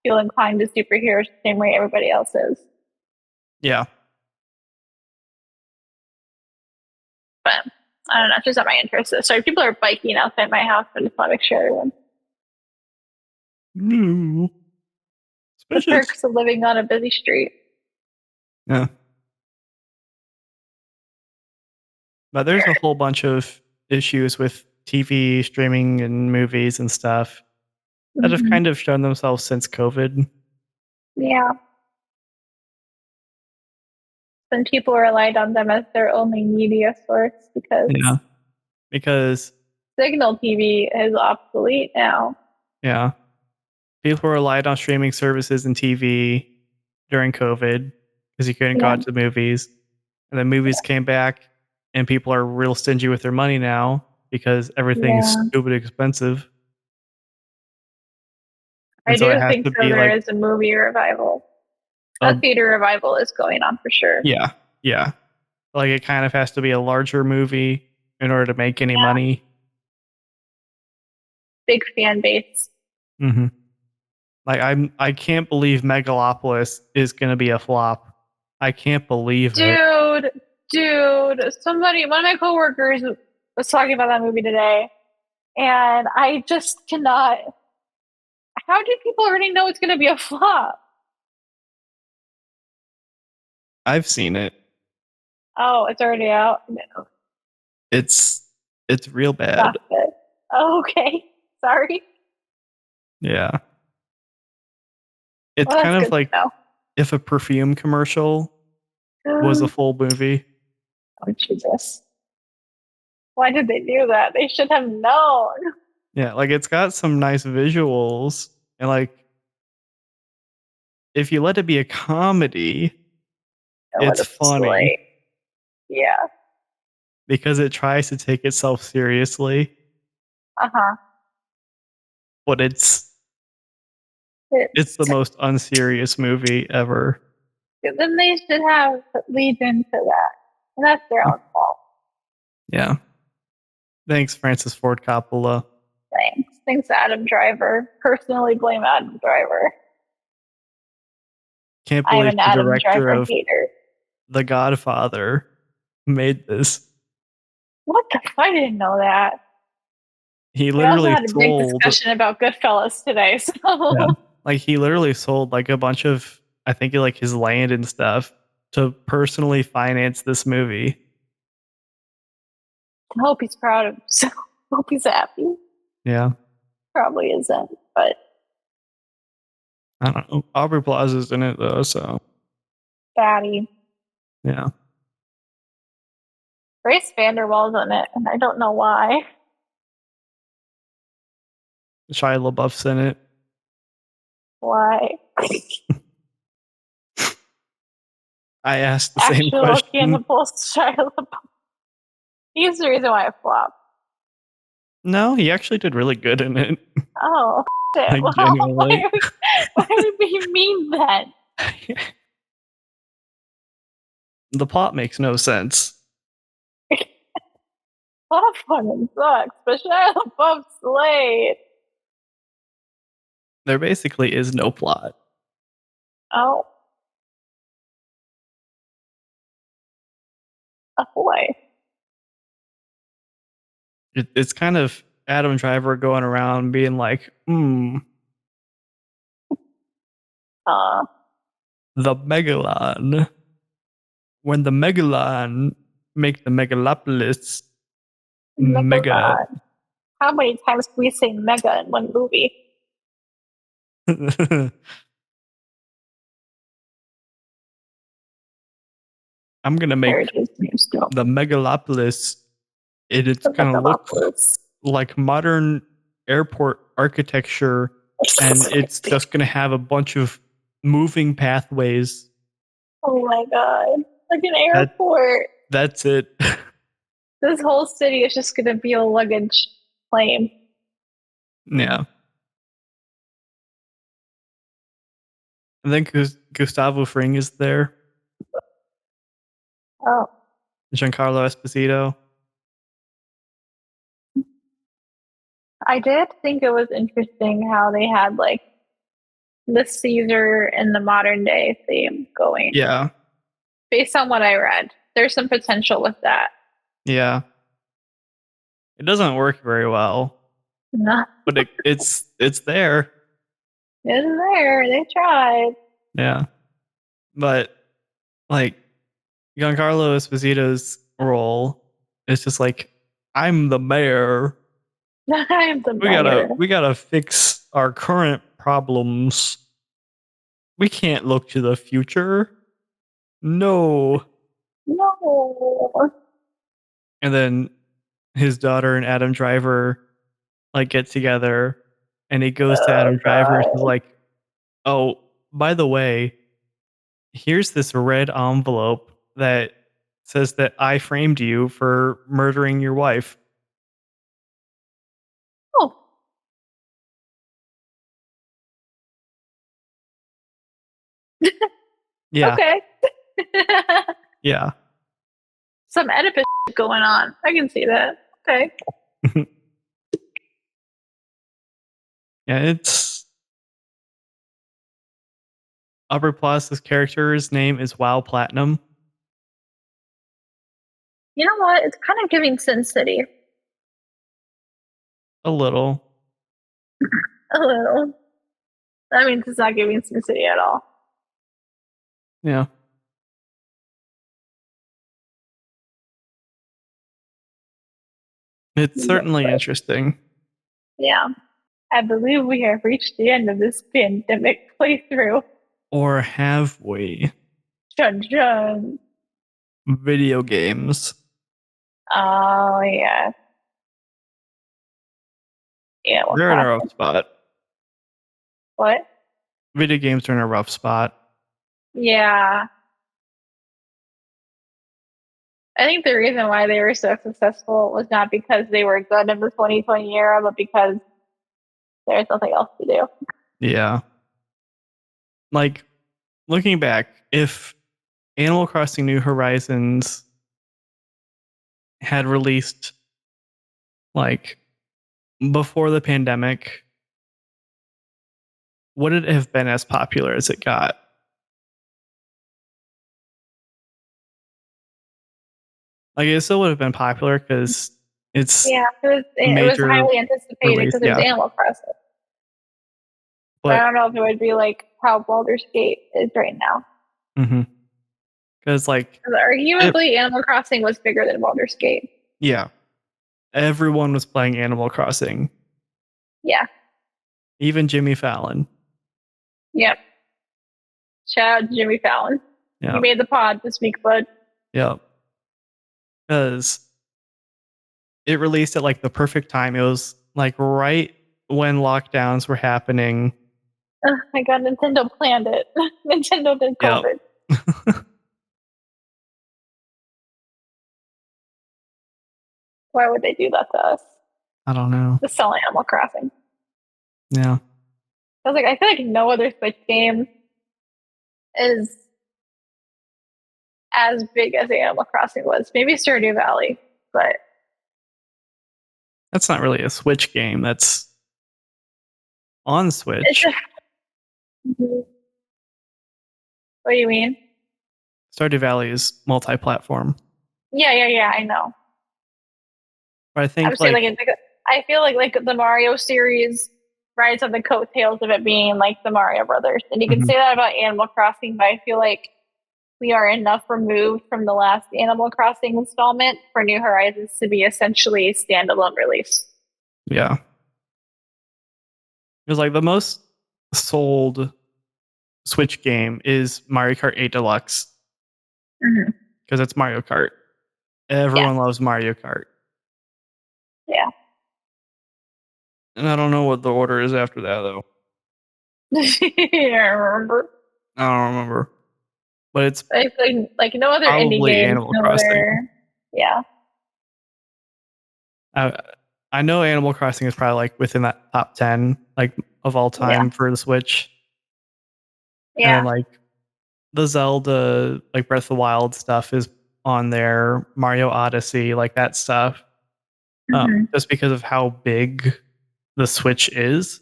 feel inclined to superheroes the same way everybody else is. Yeah. But I don't know, it's just not my interest. Sorry, people are biking outside my house. I just want to make sure everyone. No. The Especially, perks of living on a busy street. yeah. But there's a whole bunch of issues with TV streaming and movies and stuff that have Mm-hmm. kind of shown themselves since COVID. Yeah. And people relied on them as their only media source because Yeah. Because, signal TV is obsolete now. yeah, people relied on streaming services and TV during COVID because you couldn't go Yeah. out to the movies. And then movies came back, and people are real stingy with their money now because everything's Yeah. stupid expensive. I And so it do has think to so. be There like is a movie revival. A a theater revival is going on for sure. yeah, yeah. Like it kind of has to be a larger movie in order to make any Yeah. money. Big fan base. Hmm. Like I can't believe Megalopolis is going to be a flop. I can't believe it. Dude, somebody, one of my coworkers was talking about that movie today, and I just cannot. How do people already know it's going to be a flop? I've seen it. Oh, it's already out. No, It's it's real not bad. good. Oh, okay, sorry. Yeah. It's Well, that's kind of good like to if a perfume commercial was a know. full movie. Oh, Jesus. Why did they do that? They should have known. Yeah, like it's got some nice visuals and like if you let it be a comedy, Know what it's it's funny like. Yeah. because it tries to take itself seriously, Uh-huh. but it's the It's, most unserious movie ever. then they should have lead into that. And that's their own fault. Yeah. Thanks, Francis Ford Coppola. Thanks, Adam Driver. Personally blame Adam Driver. Can't I am believe an the Adam director Driver of hater. The Godfather made this. What the f- I didn't know that. He We also literally had a big sold, discussion about Goodfellas today, so yeah, like he literally sold like a bunch of, I think like his land and stuff to personally finance this movie. I hope he's proud of himself. Hope he's happy. Yeah. Probably isn't, but I don't know. Aubrey Plaza's in it though, so fatty. yeah. Grace Vanderwall's in it, and I don't know why. Shia LaBeouf's in it. Why? I asked the same Actual question. cannibal Shia LaBeouf. He's the reason why I flopped. No, he actually did really good in it. Oh, shit. Like Well, genuinely. why would we mean that? The plot makes no sense. That fucking sucks, but Shia LaBeouf slayed. There basically is no plot. Oh, a boy. It's kind of Adam Driver going around being like, Uh, the Megalon. When the Megalon make the Megalopolis mega. Megalon. How many times can we say mega in one movie? I'm gonna make Heritage names don't. the Megalopolis. It's The gonna look Megalopolis. like modern airport architecture, and it's just gonna have a bunch of moving pathways. Oh my god. Like an That airport. that's it. This whole city is just gonna be a luggage claim. Yeah. I think Gustavo Fring is there. Oh. Giancarlo Esposito. I did think it was interesting how they had like the Caesar and the modern day theme going. Yeah. Based on what I read. There's some potential with that. Yeah. It doesn't work very well, No, but it's there. it's there. They tried. Yeah. But like Giancarlo Esposito's role is just like, I'm the mayor. I'm the mayor. We gotta fix our current problems. We can't look to the future. No. No. And then his daughter and Adam Driver like get together, and he goes to Oh Adam Driver and god. is like, oh, by the way, here's this red envelope that says that I framed you for murdering your wife. Oh, Yeah, okay. yeah. Some Oedipus going on. I can see that. Okay. Yeah, it's Upper Plus. This character's name is WoW Platinum. You know what? It's kind of giving Sin City A little. a little. That means it's not giving Sin City at all. Yeah. It's certainly But, interesting. yeah. I believe we have reached the end of this pandemic playthrough. Or have we? Chun chun. Video games. Oh, yeah. Yeah, what They're in a rough classic? spot. What? Video games are in a rough spot. Yeah. I think the reason why they were so successful was not because they were good in the 2020 era, but because there's nothing else to do. Yeah. Like, looking back, if Animal Crossing New Horizons had released like before the pandemic, would it have been as popular as it got? Like, it still would have been popular because it's Yeah, a it was major highly anticipated release. because it was Yeah. Animal Crossing. But I But don't know if it would be like how Baldur's Gate is right now. because, like, 'Cause it, arguably, Animal Crossing was bigger than Baldur's Gate. yeah, everyone was playing Animal Crossing, Yeah. even Jimmy Fallon. Yep. Shout out to Jimmy Fallon. You Yeah. made the pod this week, bud. Yeah. Because it released at like the perfect time. It was like right when lockdowns were happening. Oh my god, Nintendo planned it. Nintendo did Yep. COVID. Why would they do that to us? I don't know. Just sell Animal Crossing. Yeah. I was like, I feel like no other Switch game is as big as Animal Crossing was. Maybe Stardew Valley, but That's not really a Switch game. That's on it's Switch. just, what do you mean? Stardew Valley is multi-platform. Yeah, I know. But I I'm think saying like like, I feel like the Mario series rides on the coattails of it being like the Mario Brothers, and you can Mhm. say that about Animal Crossing, but I feel like we are enough removed from the last Animal Crossing installment for New Horizons to be essentially a standalone release. Yeah. Because like the most sold Switch game is Mario Kart 8 Deluxe Mm-hmm. because it's Mario Kart. Yeah, Everyone loves Mario Kart. yeah. And I don't know what the order is after that though. I remember. I don't remember. But it's I feel like no other indie probably games, Animal no Crossing. other. Yeah, I I know Animal Crossing is probably like within that top 10 like of all yeah, time for the Switch. And then yeah. like the Zelda, like Breath of the Wild stuff is on there, Mario Odyssey, like that stuff. Hmm. Just because of how big the Switch is,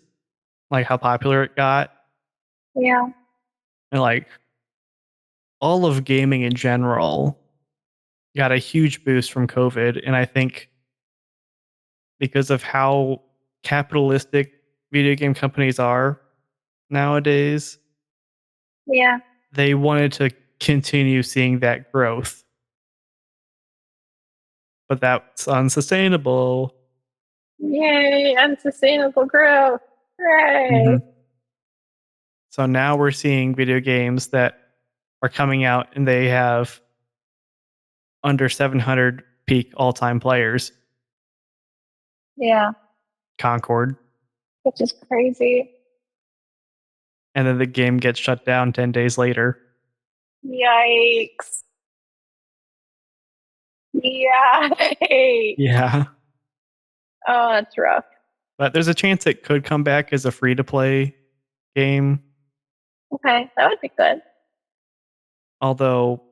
like how popular it got, Yeah, and like all of gaming in general got a huge boost from COVID. And I think because of how capitalistic video game companies are nowadays, yeah. they wanted to continue seeing that growth, but that's unsustainable. Yay, unsustainable growth. Hooray. Mhm. So now we're seeing video games that are coming out and they have under 700 peak all-time players. Yeah, Concord, which is crazy. and then the game gets shut down 10 days later. Yikes. Yikes. Yeah. Oh, that's rough. But there's a chance it could come back as a free to play game. Okay, that would be good. Although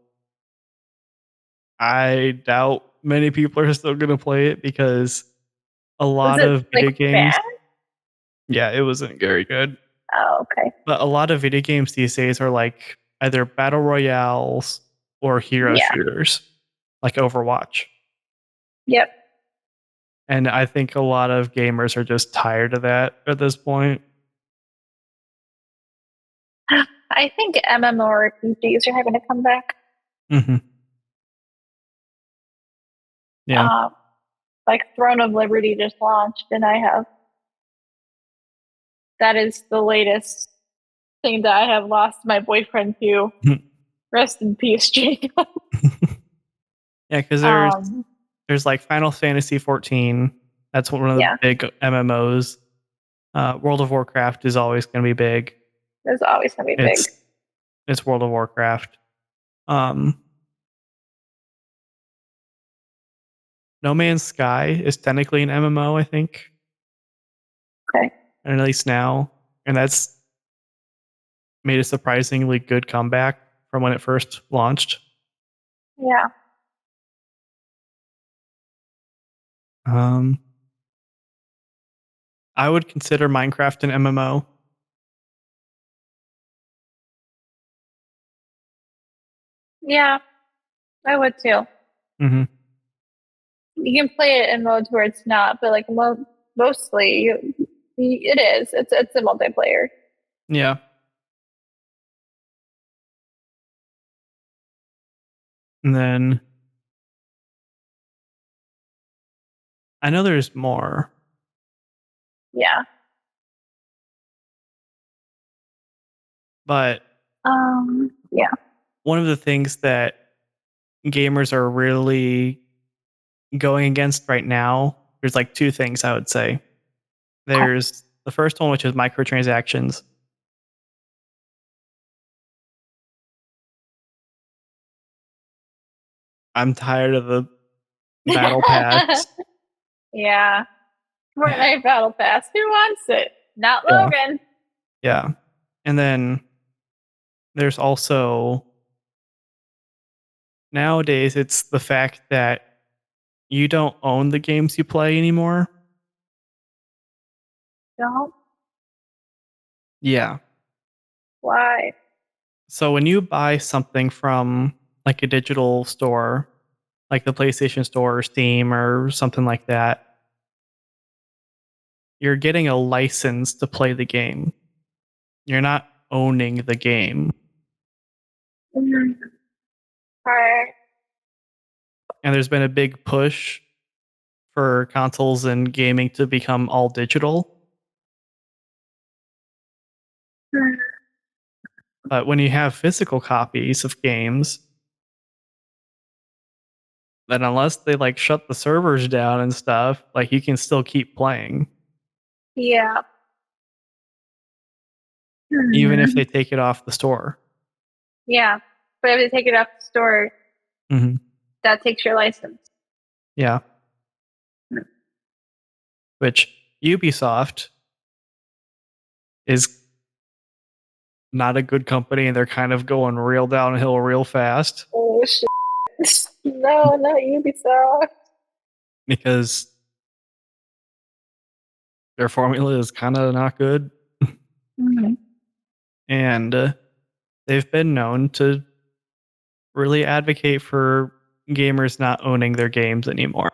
I doubt many people are still going to play it because a Was lot it of like video games, bad? yeah, it wasn't very good. Oh, okay. But a lot of video games these days are like either battle royales or hero Yeah. shooters, like Overwatch. Yep. And I think a lot of gamers are just tired of that at this point. I think MMORPGs are having to come back. Hmm. Yeah. Um, like Throne of Liberty just launched, and that is the latest thing that I have lost my boyfriend to. Rest in peace, Jacob. Yeah, because Um, there's like Final Fantasy 14. That's one of the yeah, big MMOs. World of Warcraft is always going to be big. it's always gonna be big. It's World of Warcraft. Um, No Man's Sky is technically an MMO, I think, Okay. and at least now, and that's made a surprisingly good comeback from when it first launched. Yeah. Um, I would consider Minecraft an MMO. Yeah, I would too. Hmm. You can play it in modes where it's not, but like mostly it is. It's a multiplayer. Yeah, and then I know there's more, Yeah. but Yeah. one of the things that gamers are really going against right now, there's like two things I would say. Okay. There's the first one, which is microtransactions. I'm tired of the battle pass. Yeah. Fortnite Battle Pass. Who wants it? Not Yeah. Logan. Yeah. And then there's also nowadays it's the fact that you don't own the games you play anymore. Don't. Yeah. Why? So when you buy something from like a digital store, like the PlayStation Store or Steam or something like that, you're getting a license to play the game. You're not owning the game. Mhm. Alright. And there's been a big push for consoles and gaming to become all digital. Hmm. But when you have physical copies of games, then unless they like shut the servers down and stuff, like you can still keep playing, Yeah. even if Hmm. they take it off the store. Yeah. But if they take it off the store, Hmm. that takes your license. Yeah. Which Ubisoft is not a good company and they're kind of going real downhill real fast Oh shit. No, not Ubisoft. because their formula is kind of not good. Hmm. And they've been known to really advocate for gamers not owning their games anymore.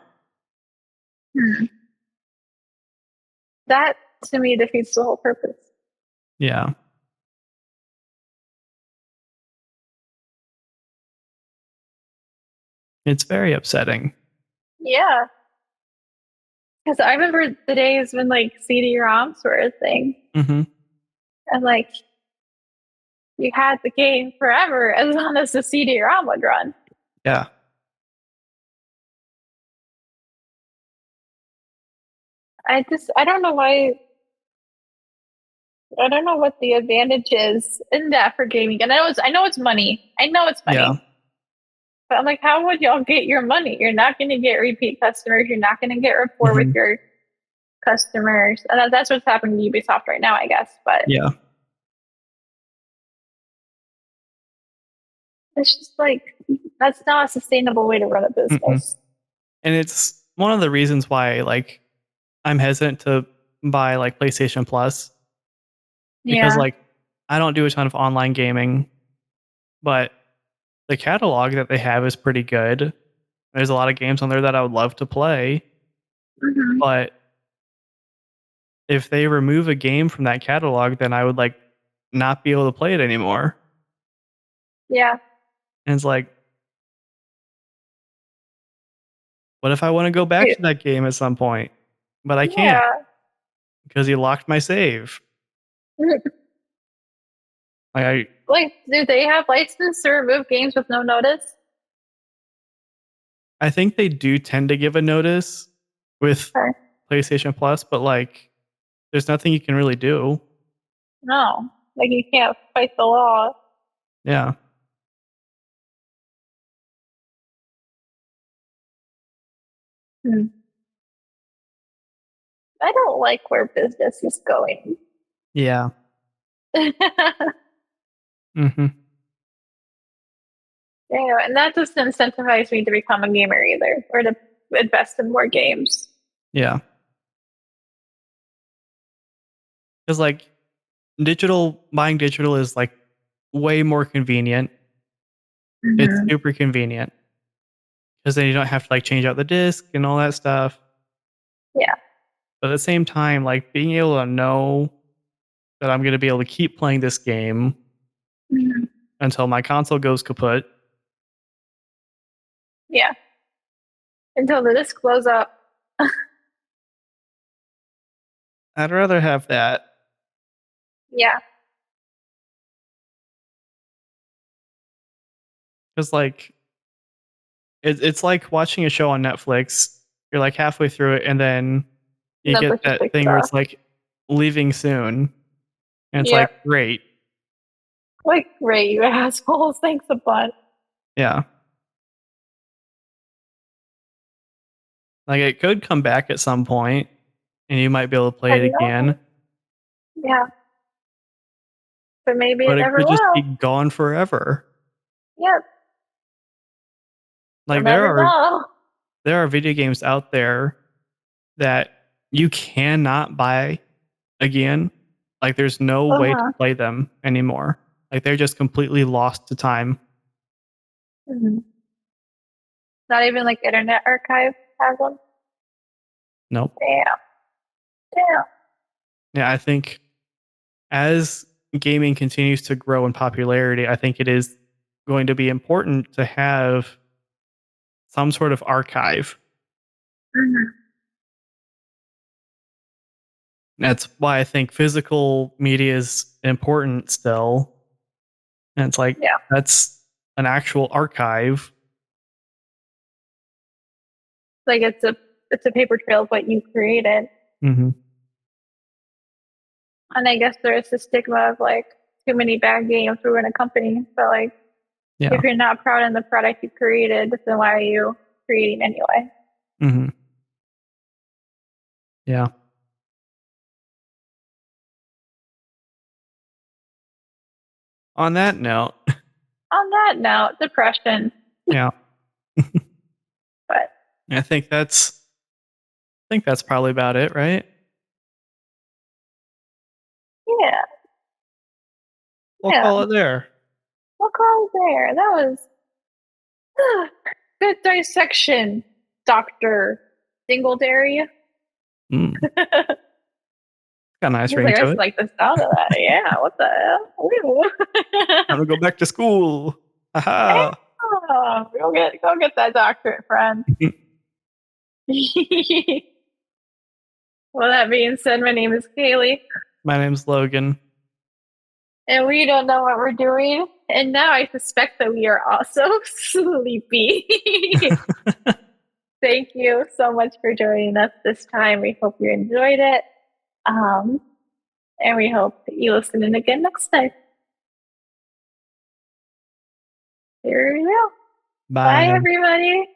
Hmm. That to me defeats the whole purpose. Yeah. It's very upsetting. Yeah. Because I remember the days when like CD-ROMs were a thing. Hmm. And like you had the game forever as long as the CD-ROM would run. Yeah. I don't know why I don't know what the advantage is in that for gaming. And I know it's money. I know it's Yeah. money. But I'm like, how would y'all get your money? You're not going to get repeat customers. You're not going to get rapport with Mhm. your customers. And that's what's happening to Ubisoft right now, I guess. But Yeah. it's just like, that's not a sustainable way to run a Mm-mm. business. And it's one of the reasons why like I'm hesitant to buy like PlayStation Plus because Yeah. like I don't do a ton of online gaming, but the catalog that they have is pretty good. There's a lot of games on there that I would love to play, Hmm. but if they remove a game from that catalog, then I would like not be able to play it anymore. Yeah. And it's like, what if I want to go back Yeah. to that game at some point? But I can't Yeah. because he locked my save. Like Like, do they have license to remove games with no notice? I think they do tend to give a notice with Or PlayStation Plus, but like there's nothing you can really do. no? Like, you can't fight the law. Yeah. Hmm. I don't like where business is going. Yeah. Yeah, Mhm. and that doesn't incentivize me to become a gamer either, or to invest in more games. Yeah. Cuz like buying digital is like way more convenient. It's Hmm. super convenient cuz then you don't have to like change out the disc and all that stuff. Yeah. But at the same time, like being able to know that I'm going to be able to keep playing this game Hmm. until my console goes kaput. Yeah. Until the disc blows up. I'd rather have that. Yeah. Cuz like it's like watching a show on Netflix. You're like halfway through it and then you Netflix get just that picks it thing where up. it's like leaving soon. And it's like, Yep. great. Like, great, you assholes. Thanks a bunch. Yeah. Like it could come back at some point and you might be able to play I it again, know. Yeah. But maybe it but it never could just be will. gone forever. Yep. You'll Like never know. there are video games out there that you cannot buy again. Like there's no way to Uh-huh. play them anymore. Like they're just completely lost to time. Hmm. Not even like Internet Archive has them. Nope. Damn. Damn. Yeah, I think as gaming continues to grow in popularity, I think it is going to be important to have some sort of archive. Hmm. That's why I think physical media is important still. And it's like Yeah. that's an actual archive. Like, it's a paper trail of what you created. Mhm. And I guess there's the stigma of like too many bad games within a company. But like, Yeah. if you're not proud in the product you created, then why are you creating anyway? Mhm. Yeah. On that note, On that note, depression. yeah, But I think that's probably about it, right? yeah, We'll yeah, call it there. we'll call it there. That was good dissection, Dr. Dingledary. Mm, got a nice He's ring like, I to just it. like the sound of that. Yeah, what the hell? Ooh. Time to go back to school. Haha. Oh, go get that doctorate, friend. Well, that being said, my name is Kaylee, My name's Logan. and we don't know what we're doing. And now I suspect that we are also sleepy. Thank you so much for joining us this time. We hope you enjoyed it. Um, And we hope that you listen in again next time. Here we go. Bye, Bye. everybody.